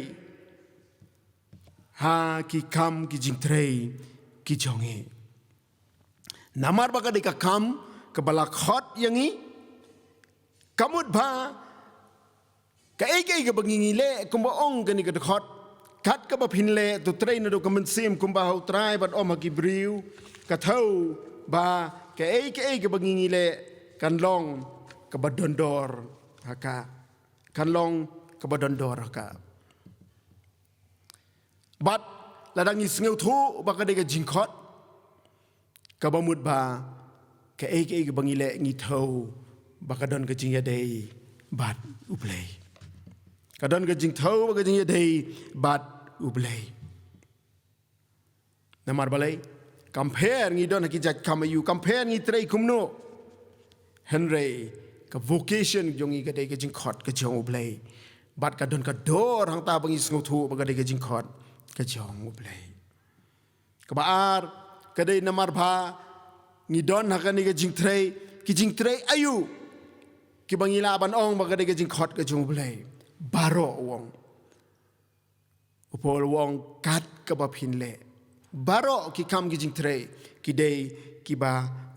ha ki kam ki jingtrei ki jongi Namar baka deka kam kebalak hot yang i kamut ba ka eke ke bangingile kumba ong kani ke hot kat ka ba pinle tu train do kamen sim kumba hau trai bat om ki briu ka thau ba ka eke bangingile kan long ke badondor haka kan long ke badondor haka bat ladang isngeu thu baka deka jingkhot kabamut ba ke eke bangile ngi thau bakadon ke jing yadei bat ublei kadon ke jing thau baka jing yadei bat ublei namar balai compare ngi don ki jat kamayu compare ngi trei kumno henry ka vocation jongi ke dei ke jing khot ke jong ublei bat kadon ka dor hang ta bangi sngu thu baka dei ke jing khot ke jong ublei kabar kadai namar bha ni don hakani ke jing trei ayu ki bangila ban ong ba kadai ke jing khot ke jung blai baro wong upol wong kat ka ba phinle baro ki kam ki jing trei ki dei ki ba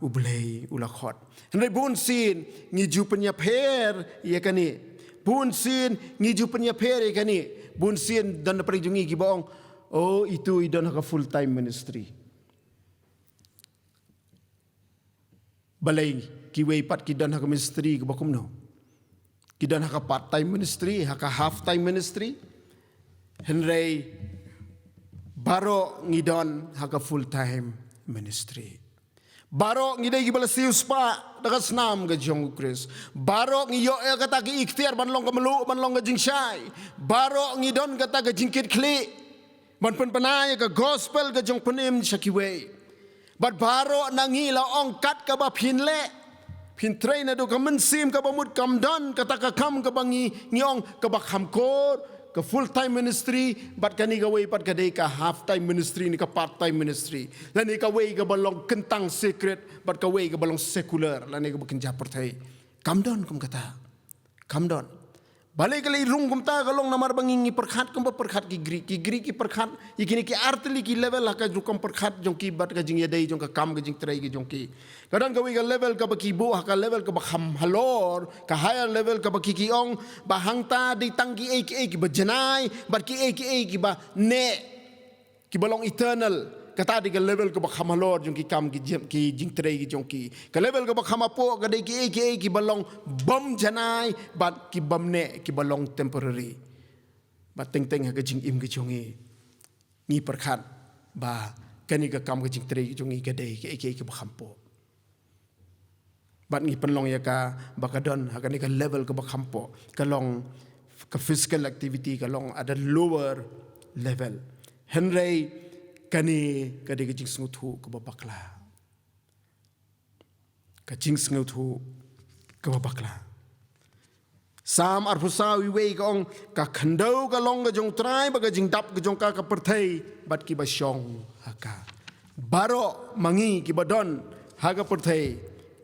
ublai ula khot hendai bun sin ni ju penya pher ye kani bun sin ni ju penya pher ye kani bun sin dan pri jungi ki bong oh itu idon ka full time ministry balai kiwei pat kidan hak ministry ke bakum no kidan hak part time ministry hak half time ministry henry baro ngidon hak full time ministry baro ngidai gibala sius pa daga snam ga jong kris baro ngiyo kata ki ikhtiar ban long ka melu ban long ga jingshai baro ngidon kata ga jingkit kli ban penpanai ka gospel ga jong penim shakiwei bat baro nangila ong kat ka ba phinle phin train na do ka men sim ka ba mut kam don kata ka kam ka bangi ngiong ka ba kham kor ka full time ministry bat kani ka way pat ka dei ka half time ministry ni ka part time ministry la ni ka way ka balong kentang secret bat ka way ka balong secular la ni ka bakin japar thai kam don kum kata kam don balai kali rung kumta kalong namar bangingi perkhat kumpa perkhat ki gri ki perkhat ikini ki artli ki level ka jukam perkhat jong ki bat ka jing yadai jong ka kam ka jing trai ki jong ki kadang ka wi ka level ka baki bo ka level ka bakham halor ka higher level ka baki ki ong bahangta di tangki ki bajanai bat ki ki ba ne ki balong eternal kata di ka level ka bakham halor jong ki kam ki jing trai ki jong ki ka level ka bakham apo ka dei ki balong bom janai bat ki bom ne ki balong temporary bat teng ha ka jing im ki jongi ni perkhat ba kani ka kam ka jing trai ki jongi ka dei ki bakham po bat ni penlong ya ka bakadon ha kani ka level ka bakham po ka long ka physical activity ka long ada lower level henry kani kadi ka jing sngu thu ka babakla ka jing sngu thu ka babakla sam arpusa wi wei ka ong ka khandau ka long ka jong trai ba ka jing dap ka jong ka perthai bat ki ba shong haka baro mangi ki badon haga perthai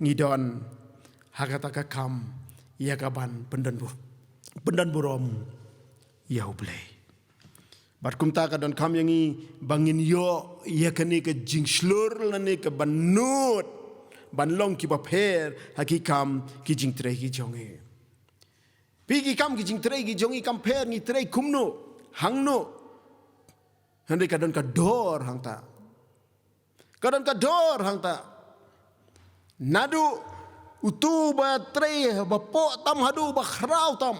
ngidon haga ta ka kam ya ka ban pendan burom yau blai bat kumta ka don kam yangi bangin yo ya kani ka jing slur lane ka banut ban long ki ba pher hakikam ki jing tre ki jonge pi ki kam ki jing tre ki jongi kam pher ni tre kumno hangno hande ka don ka dor hangta kadon ka dor hangta nadu utu ba tre ba po tam hadu ba khrau tam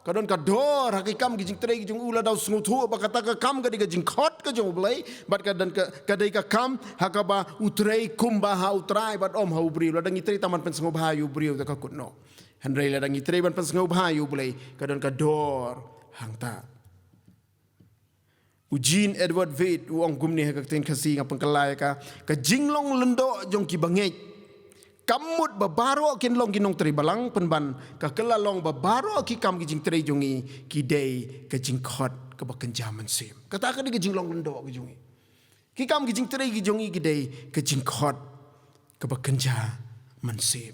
kadon ka dor hakikam ki jing tre ki jong ula daw sngu thu ba kata ka kam ka di ka jing khot ka jong blai bat ka dan ka dei ka kam hakaba utrei kumba ha utrai bat om ha ubri la dangi tre taman pen sngu ba yu bri ka kutno handrei la dangi tre ban pen sngu ba yu blai kadon ka dor hangta ujin Edward Veit uang gumni ha ka ten khasi ngapang kalai ka jinglong Lyngdoh jong ki bangei kamut babaro kin long ginong tri balang penban ka kelalong babaro ki kam ki jing tri jongi ki dei ka jing khot ka bakan jaman sim kata ka di ka jing long Lyngdoh ki jongi ki kam ki jing tri ki jongi ki dei ka jing khot ka bakan jaman sim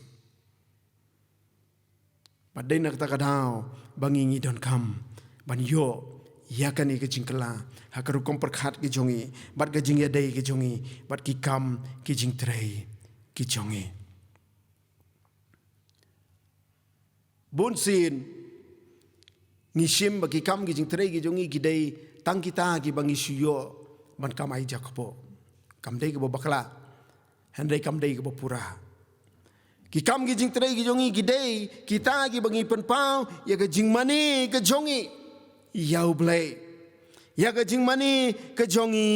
padai nak ta ka dau bangi ngi don kam ban yo ya kani ka jing kala hakaru kom perkhat ki jongi bat ka jing ya dei ki jongi bat ki kam ki jing tri ki jongi bon sin ngi shim ba ki kam ki jing tre ki jongi ki dei tang kita ki bangi suyo ban kamai jakpo kam dei ko bakla han dei kam dei ko pura ki kam ki jing tre ki jongi ki dei kita ki bangi pen pau ya ka jing mani ka jongi yau blai ya ka jing mani ka jongi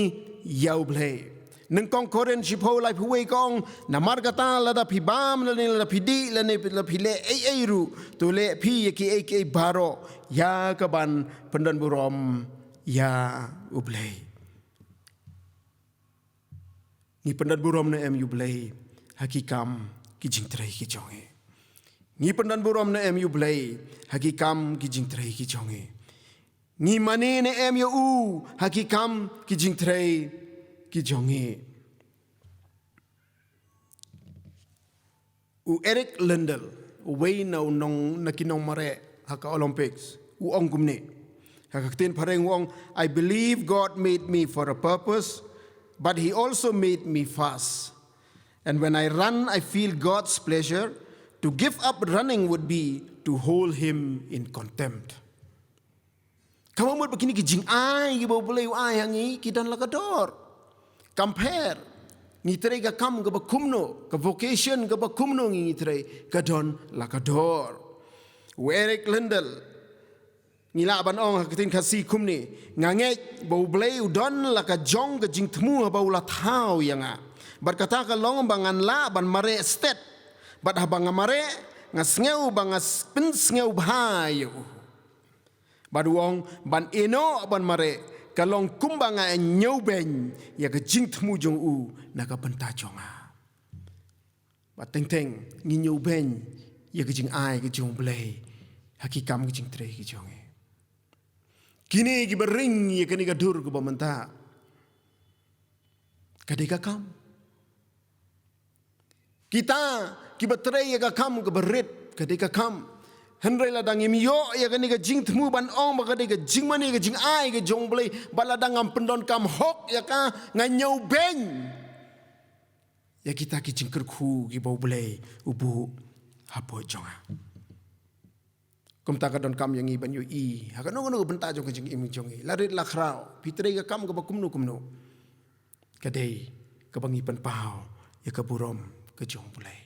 yau blai nang kong koren shipo lai phuwe kong namar kata la da phi bam la ni la phi di la ni la phi le ai ru to le phi ki ai baro ya ka ban pendan burom ya ublei ni pendan burom na em ublei hakikam ki jingtrai ki jonge ni pendan burom na em ublei hakikam ki jingtrai ki jonge ni mane na em u hakikam ki jingtrai ki jongi u Eric Lyngdoh u wei nau nong nakinong mare haka Olympics u ongkumni haka tin pareng wong I believe God made me for a purpose but he also made me fast and when I run I feel God's pleasure to give up running would be to hold him in contempt kamu mut begini ki jing ai ki bo boleh ai hangi ki dan lakador compare ni tre ga kam ga bakumno ga vocation ga bakumno ni tre ga don lakador Eric Lyngdoh ni la ban ong ka tin khasi kumni ngange bo blei udon la ka jong ga jing thmu ba ula thau yanga bar kata ka long bangan la ban mare state bat ha bang mare ngasngeu bangas pin ngeu bhayu baduong ban eno ban mare kalong kumbanga nyau ben ya ka jing thmu jong u na ka banta jonga ba teng teng ni nyau ben ya ka jing ai ka jong blei hakikam ka jing tre ki jong kini ki bering ya ka ni ka dur ko bamanta kadika kam kita ki batre ya ka kam ka berit kadika kam Henry la dang imyo ya gani ga jing thmu ban ong ba ga ga jing mani ga jing ai ga jong blai bala dang am pendon kam hok ya ka nga nyau ben ya kita ki jing kerku gi bo blai ubu hapo jonga kum ta ka don kam yang i ban yu i ha ka no no benta jong ga jing im jong i la rit la khrao pitre ga kam ga ba kumno ka dei ka bangi pan pau ya ka burom ka jong blai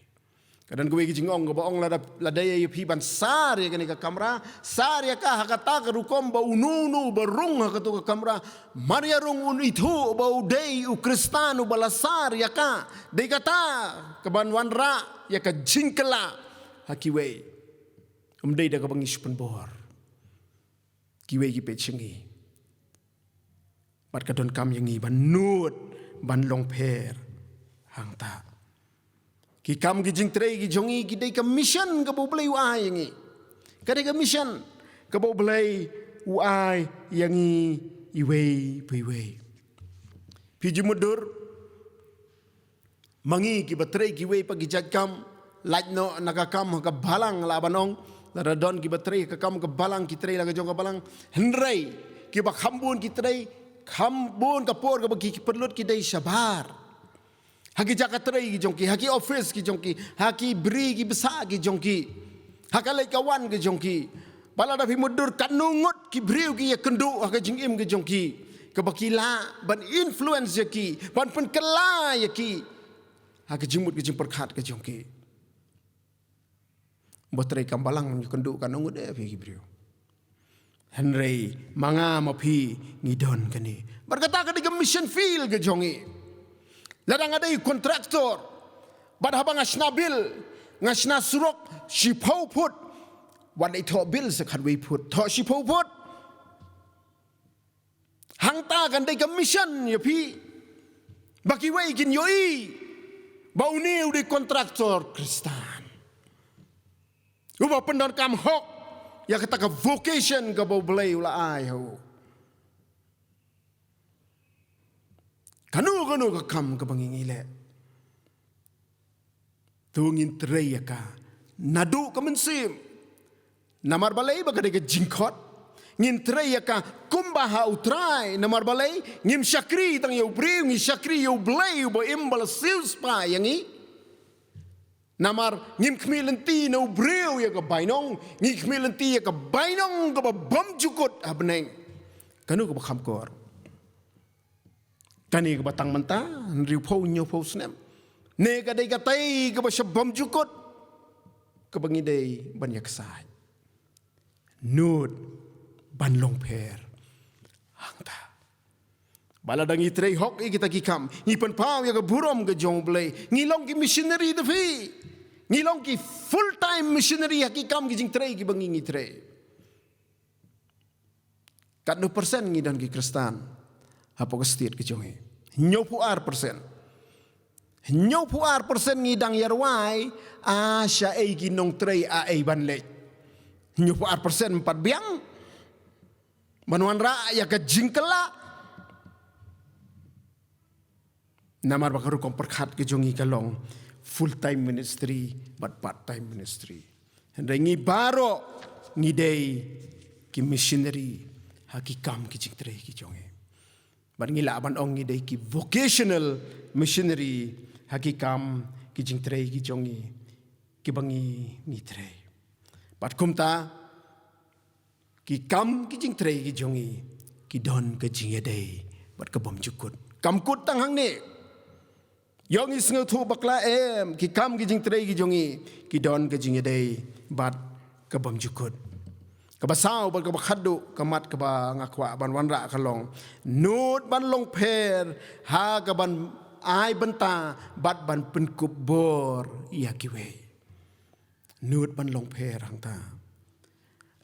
kadang gue kijing ong ba ong la daya pi ban sar ya ka kamera sar ya ka hakata ka rukom ba ununu ba rung hakatu ka kamera maria rung un itu ba udei u kristanu balasar ya ka de kata ka ban wanra ya ka jingkela hakiwe dei da ka bangis pen bor kiwe ki pechingi bat ka don kam yangi ban nut ban long per hangta ki kam ki jing tre ki jongi ki dei ka mission ka bo blai ai yangi ka dei ka mission ka bo blai ai yangi iwei piwei pi jimudur mangi ki batre ki wei pa ki jat kam lajno nakakam ka balang labanong la don ki batre ka kam ka balang ki tre la ka jong ka balang henrei ki ba khambun ki tre khambun ka por ka ki perlut ki dei sabar haki jakatrai ki jongki haki office ki jongki haki bri ki besa ki jongki hakalai kawan ki jongki balada fi mudur kanungut ki briu ki kendu haka jingim ki jongki kebakila ban influence ki ban penkela ki haka jimut ki jimperkhat ki jongki botrai kambalang ki kendu kanungut fi ki briu Henry manga mapi ngidon kani berkata ke mission field ke jongi ladang ada kontraktor bad habang asna bil ngasna surok shipau put wan ai tho bil sakhat we put tho shipau put hangta kan dei mission ya pi baki we kin yoi bau niu di kontraktor kristan uba pendon kam hok ya kata ka vocation ka bau belai ula ai ho kanu ka kam ka bangingile tungin treya ka nadu ka mensim namar balai ba ka de jingkhot ngin treya ka kumbaha utrai namar balai ngim syakri tang yo pri ngi syakri yo blai bo imbal sils pa yangi Namar ngim khmilenti no breu ya ka bainong ngi khmilenti ya ka bainong ka bam jukut abneng kanu ka Kharkongor kani ka batang manta riu phau nyo phau snem ne ka dei ka tai ka bam jukut ka bangi dei banyak sai nud ban long pher hangta baladang itrei hok kita kikam ngi pen pau ya ka burom ka jong blei ngi long ki missionary de fi ngi long ki full time missionary hakikam ki jing trei ki bangi ngi trei kat 2% ngi dan ki Kristan hapo ka state ki jong nyopu %. Nyopu % ngi dang yarwai a sha ei ki nong trei a ei ban le nyopu % 4 biang banwan ra ya ka jingkela namar bakaru kom perkhat ke jongi kalong full time ministry but part time ministry hendangi baro ngi dei ki missionary hakikam ki jingtre ki jongi bar ngi laban ong ngi dei ki vocational missionary hakikam ki jingtre ki jongi ki bangi ngi tre pat kumta ki kam ki jingtre ki jongi ki don ke jinge dei bat ka bom jukut kam kut tang hang ne Yong is ngau thu bakla ki kam ki jing trei ki jongi ki don ke jing dei bat ka bam jukut ka basau bat ka khaddu ka mat ka ba ngakwa ban wanra ka long nut ban long pher ha ka ban ai banta bat ban pen kup bor ya ki we nut ban long pher hang ta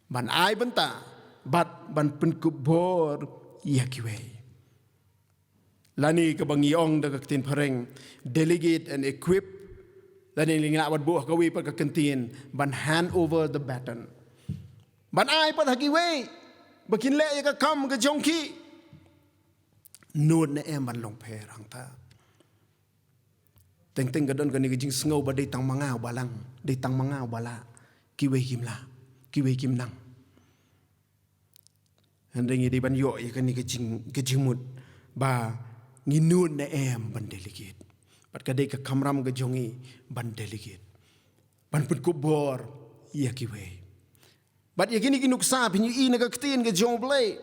ban ai banta bat ban pen kup bor ya ki we Lani kabangi ong daga katin pareng delegate and equip lani lingna wat buah kawi pa ka kantin ban hand over the baton ban ai pat haki we bakin le ka kam ka jongki nod na em ban long pher hang ta teng ka don ka ni jing sngo ba dei tang mangau balang dei tang mangau bala ki we kim la ki we kim nang handengi di ban yo ya ka ni ka jing mut ba ngi nun na em ban delegate pat kadai ka kamram ga jongi ban delegate ban pun ko bor ya ki we bat ya kini ki nuksa pinyu I na ga ktin ga jong blai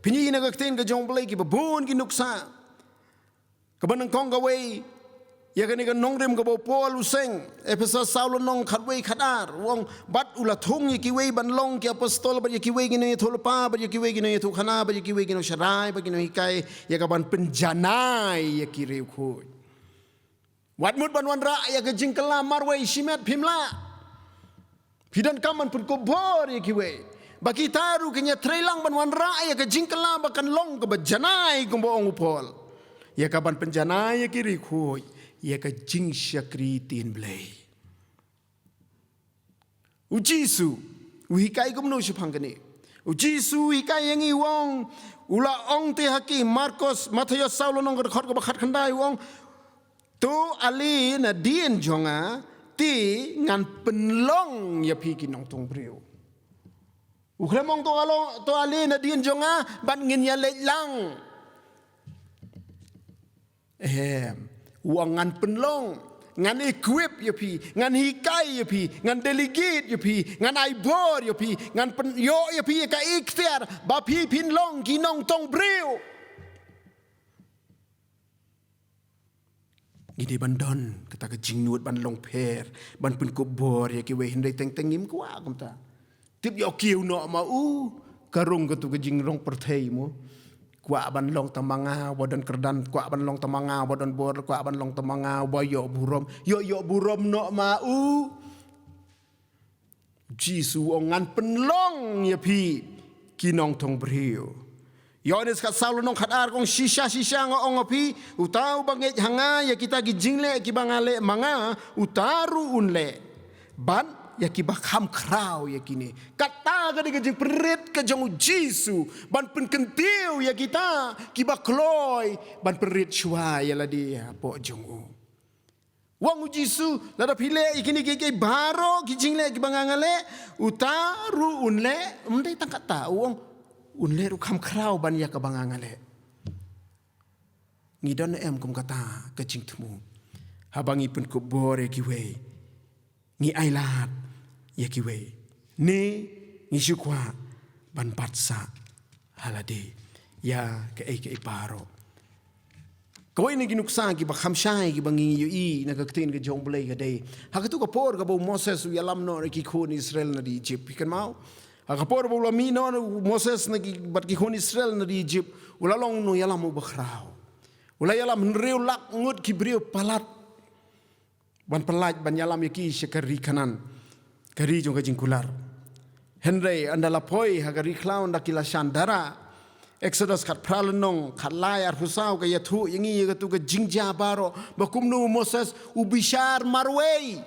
pinyu I na ga ktin ga jong blai ki babun ki nuksa ka ban kong ga we ya kani ga nongrem ga bo pol useng epesa saulo nong khatwe khadar wong bat ula thung ki we ban long ki apostol ba ki we gi ne thulpa ba ki we gi ne thu khana ba ki we gi no sharai ba ki no hikai ya ka ban penjanai ya ki reu khu wat mut ban wan ra ya ga jingkala marwe shimet phimla pidan kam man pun ko bor ya ki we ba ki taru ki nya trailang ban wan ra ya ga jingkala ba kan long ka ba janai ko bo ong pol ya ka ban penjanai ya ki reu khu ya ka jing syakri tin blai ujisu uhikai gumno shphangani ujisu hikai yangi wong ula ong te haki Marcos Mattheus Saulo nong khot ko bakhat khandai wong to ali na dien jonga ti ngan penlong ya phi ki nong tong breu ukhremong to ali na dien jonga ban ngin ya le lang uang ngan penlong ngan equip ya pi ngan hikai ya pi ngan delegate ya pi ngan aibor ya pi ngan pen yo ya pi ka ikhtiar ba pi pinlong ki nong tong breu ngide bandon kata ka jingnut ban long pher ban pen ko bor ya ki we hindai teng ngim kwa kumta tip yo kiu no ma karung ka tu ka jingrong perthei mo kwa ban long tamanga bodon kerdan kwa ban long tamanga bodon bor kwa ban long tamanga boyo burom yo burom no ma jisu ongan penlong ya pi kinong tong brio yones ka saulo nong khadar kong shisha nga ong pi utau banget hanga ya kita gi jingle ki bangale manga utaru unle ban ya ki bakham kraw ya kini kata ga de jing perit ka jong jisu ban pen kentiu ya kita ki bakloi ban perit shwa ya la dia po jong wang jisu la da phile ikini ge baro ki jingle ki bangangale utaru unle mdai tangkat ta wong unle ru kham kraw ban ya ka bangangale ngidon em kum kata ka jing thmu habangi pen ko bore ki we ngi ai lat ya ki we ni ngi shukwa ban patsa halade ya ke paro kawai ni ginuksa ki ba khamshai ki bangi yu i na ka tin ke jong blai ka dei ha ka tu ka por ka bo Moses u yalam no ki khon Israel na di Egypt kan mau ha ka por bo la mi no Moses na ki bat ki khon Israel na di Egypt ula long no yalam u bakhrao ula yalam reu lak ngut ki brio palat ban pelaj ban yalam ki shekari kanan kari jong ka jingkular Henry andala poi ha ka ri clown da kila Shandara Exodus kat pralenong kat layar husau ka yathu yangi ka tu ka jingja baro bakumnu Moses ubishar marway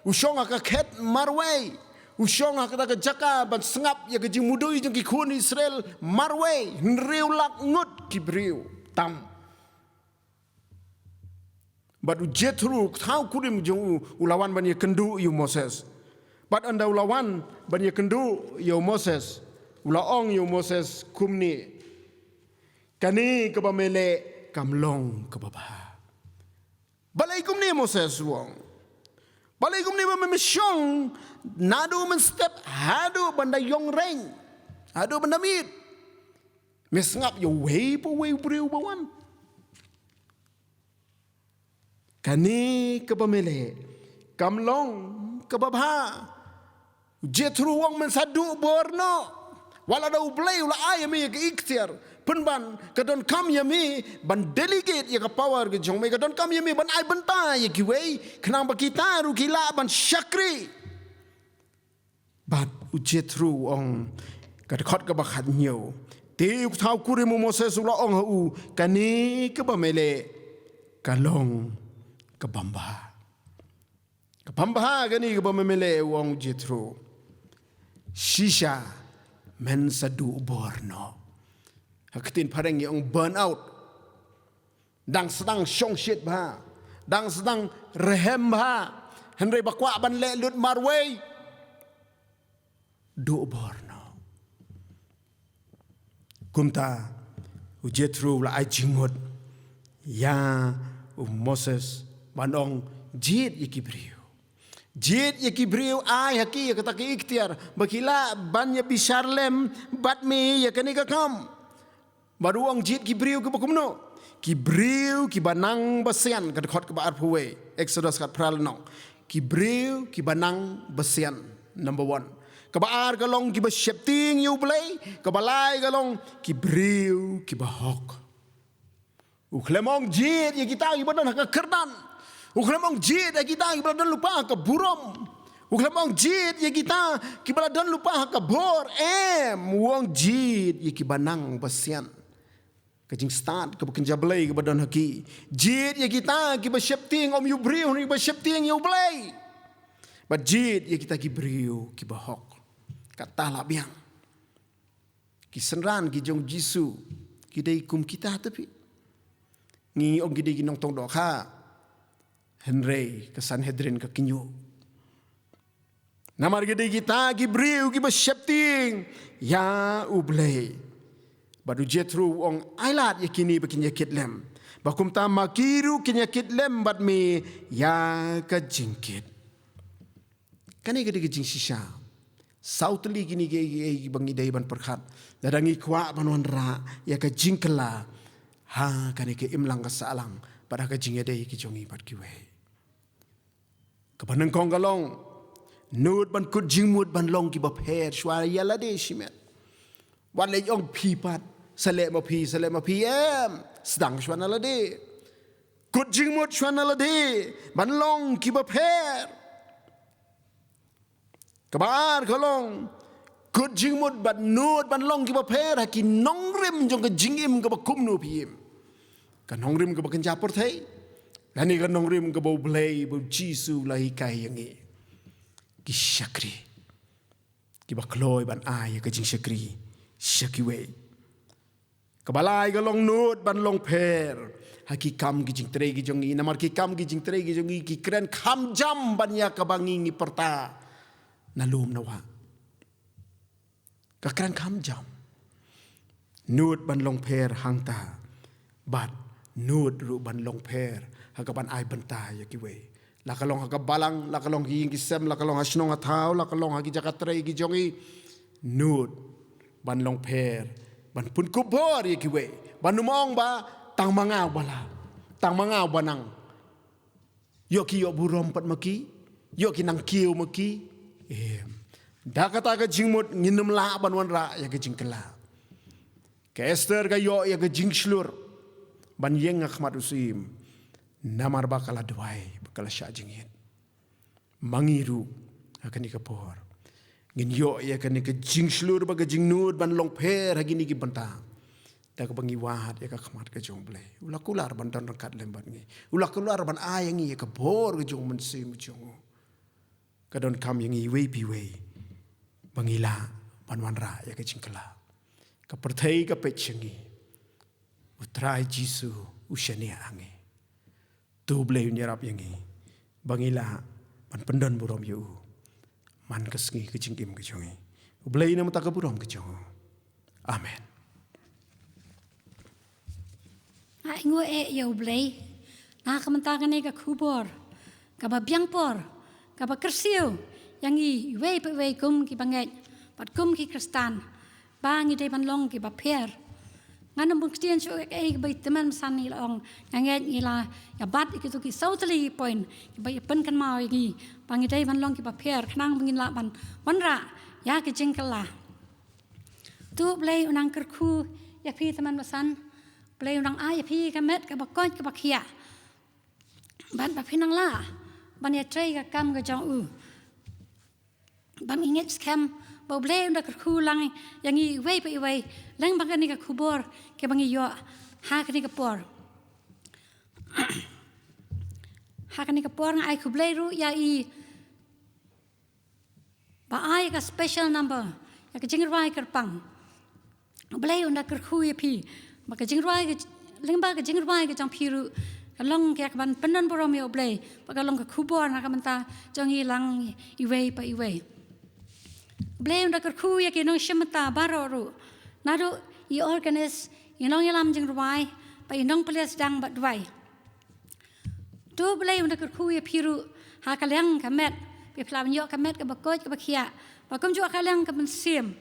ushonga ka khet marway ushonga ka jaka ban sengap ya ka jingmudui jong ki khun Israel marway nriu lak ngut kibriu tam but Jethro thau kurim jong ulawan ban ye kendu yu Moses but anda ulawan ban ye kendu yu Moses ulaong yu Moses kumni kani kabamele kamlong kababa balay kum ni Moses wong balay kum ni mamisyong nado man step hado banda yong reng hado banda mit mesngap yo way po way briu bawan kani kabamele kamlong kababa Jethro wong man sadu borno wala daw play wala ayami ka ikhtiar penban kadon kam yami ban delegate ya ka power ke jong me kadon kam yami ban ai banta ya ki wei knang ba kita ru kila ban shakri bat Jethro ong ka khot ka ba khat nyo te thau kuri mo Moses ula ong hu kani ka ba mele kalong ka bamba kani ka ba mele ong Jethro shisha men sadu borno hakitin pareng yang burn out dang sedang syong shit ba dang sedang rehem ba Henry bakwa ban le lut marway do borno kumta Jethro la ai jingot ya Moses banong jit yikibriu jit yikibriu ai haki kata ki ikhtiar bakila ban ya bisharlem batmi ya kani ka kam baru ang jit kibriu ke bakumno kibriu ki banang basian ka khot ka bar phuwe Exodus kat pralnong kibriu ki banang basian number 1 ka bar galong ki ba shepting yu blai ka balai galong kibriu ki bahok uklemong jit ye kita i badan ka kerdan uklemong jit ye kita i badan lupa ka burom uklemong jit ye kita ki badan lupa ka bor wong jit ye ki banang basian kajing start ke bekerja belai ke badan haki jid ya kita ki besyepting om yu briu ni besyepting yu belai but jid ya kita ki briu ki bahok kata la biang ki senran ki jong jisu ki dei kum kita tapi ni om ki dei ki nong tong do kha Henry ke Sanhedrin ke kinyu namar ki dei kita ki briu ki besyepting ya ublai Badu Jethro ong ailat yakini bakinya kitlem. Bakum ta makiru kinya kitlem bat me ya ka jingkit. Kani ka digi jingsisha. Sautli kini ge bangi dai ban perkhat. Dadangi kwa banwan ra ya ka jingkela. Ha kani ke imlang ka salang pada ka jingya dai ki jongi bat kiwe. Kabanang kong galong nut ban kut jingmut ban long ki bapher shwa yala de shimet. Wan le yong pipat Salek ma pi sdang shwana la de kut jingmut shwana la de ban long ki ba pher kabar kolong kut jingmut ban nut ban long ki ba pher ki nongrim jong ka jingim ka ba kumnu pim ka nongrim ka ba kan japor thai lani ka nongrim ka ba blai ba jisu la hi kai yangi ki shakri ki ba kloi ban ai ka jing shakri shakiwe Kabalai galong nut ban long per haki kam gijing tre gijongi namar ki kam gijing tre gijongi ki kren kham jam banya kabangi perta nalum nawa ka kren kham jam nut ban long per hangta bat nut ru ban long per hakaban ai banta yakiwe lakalong hakabalang, lakalong hiying kisem, lakalong hasnong ataw, lakalong hagi jakatray gijongi, nud, ban long per, ban pun kubor yekiwe, ban numong ba, tang mangaw bala, tang mangaw banang, yoki yok burom pat maki, yoki nang kiu maki, dakata ka jingmut nginum la ban wanra ya ka jingkela, ke Esther ka yok ya ka jingslur, ban yeng akhmat usim, namar bakala Duwai, bakala syajingin, mangiru akan ikapor, ngin yok ya ka ni ka jingslur baga jingnud ban long per hagi ni ki bantang. Dak bangi wahat ya ka khmat ka jong blai ula kular ban don kat lembat ngi ula kular ban ayang ya ka bor ka jong men sim jong ka don kam yang i we pi we bangila ban wan ra ya ka jingkala ka perthai ka pechengi utrai jisu ushania ange tu blai nyarap yang i bangila ban pendon burom yu man ka sngi ka jingkim ka jongi blai na mata ka burom ka jong amen. Ingo ya ublay, mentakan ni ka kubor, ka babyang por, ka kersiu, yang i wei kum ki banget, pat kum ki kristan, bangi day banlong ki baper. Nganam buktian so bay teman sani long, yang ila ya bat ikitu ki sautali point, ki bay pen kan mau ini, bangi day banlong ki baper, kenang bangin la ban, wanra, ya ki jengkela. Tu ublay unang kerku, ya pi teman masan. Play orang ayah pi kamet ke bakor ke bakia, ban bapinang la, ban ya tray ke kam ke jauh, ban ingat skam, bau play orang kerkulang yang i way pe way, lang bangkan ni ke kubur ke bangi yo, ha ke ni ke por, ha ke ni ke por ngai kublay ru ya i, ba ayah ke special number, ya ke Jingrwai kerpang, play orang kerku ya pi. Maka Jingrwai ke lingba ke Jingrwai ke jang piru kalong ke ban penan borom yo blay pakalong ke kubor nak menta jang hilang iwei pa iwei blay unda kerku ya ke nong shemata baroru nado I Organist I Nonggialam Jingrwai pa I nong Pule sdang bat Duwai tu blay unda kerku ya piru ha kalyang kamet pe plam yo kamet ke Bakor ke bakia pa kum jo kalyang ke mensim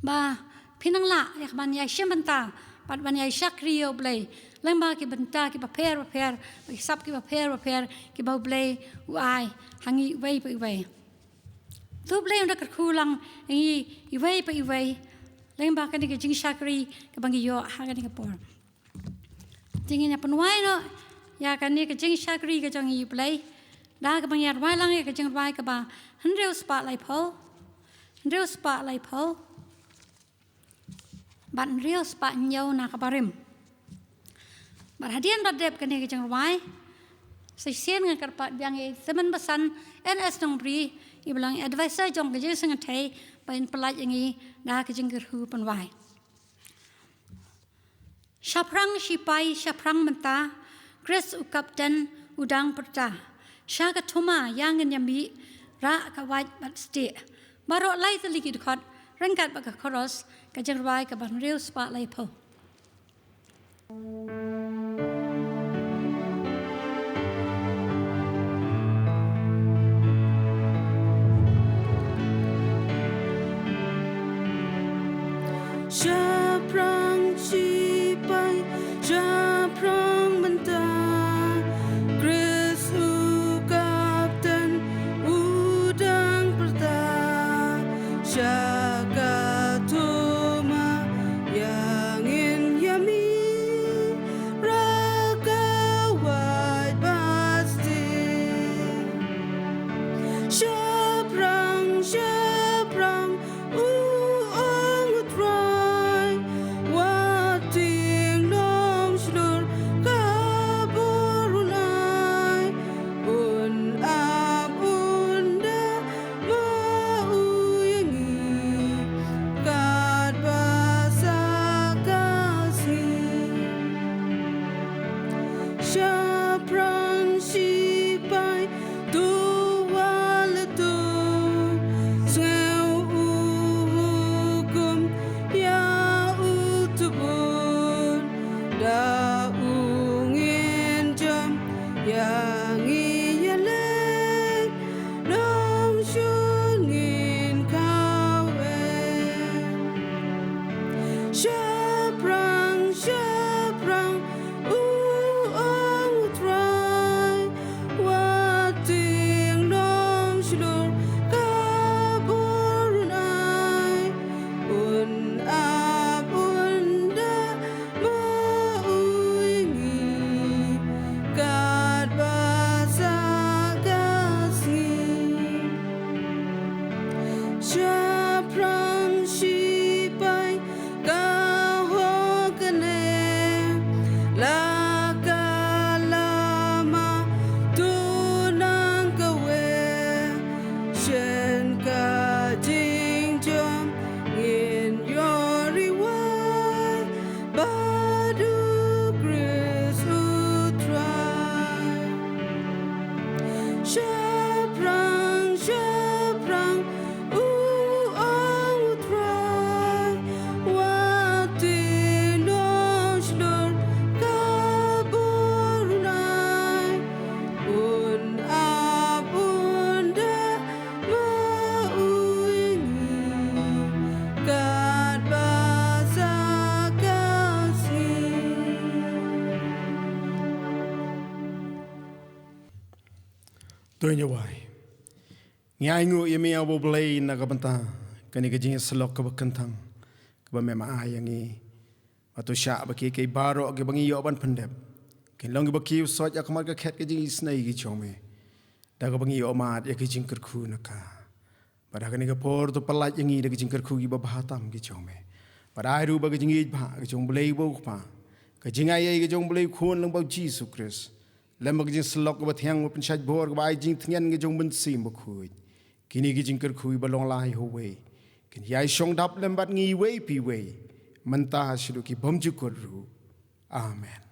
ba pinang la ya ban ya shementa pat ban ya shakri yo blay lembah ki benta ki paper ki sap ki paper ki bau blay uai hangi wei pe wei tu blay unda kerkulang i wei pe wei lembah kan ki jing shakri ki bangi yo ha kan ki por tingin ya penwai no ya kan ni ki jing shakri ki jang i blay da ka bang ya wai lang ki jing wai ka ba hendreu spa lai po ban rio spa nyau na kabarim barhadian badep kene ke Jingrwai sesien ngan karpat biang e teman besan N S Nongbri I bilang advisor jong ke jeng thai pain pelaj yangi da ke jinggerhu penwai shaprang shipai shaprang menta Chris u kapten udang perta syaga thuma yang nyambi ra ka waj bat ste baro lai tali ki khot rengkat baka koros ka Jingrwai ka ban real spa lai po Shaprang sipai shaprang menta Chris u kapten udang perta Syaga tuma yang in yami Duwai. Ngai ngu yemi abu blay na kabanta kani ka jing selok ka bakantang ka mema ayangi atu sha ba ke baro ke bangi yo ban pandep kin long ba ki so ya kamar ka khet ke jing snai gi chome da ka bangi yo mat ya ke jing kar khu na ka pada kani ka por to palat yangi da ke jing kar khu gi ba bahatam gi chome pada ai ru ba ke jing gi ba ke jong blay bo pa ka jing ai ke jong blay khun lang ba Jesus Christ lam ba jing selok ba thyang ba penchaj bor ba ai jing thngen ge jong ban sim ba khu kini gi jing kar khu ba long lai ho we kin yai shong dap lam bat ngi we pi we manta shiru ki bom ju kor ru amen.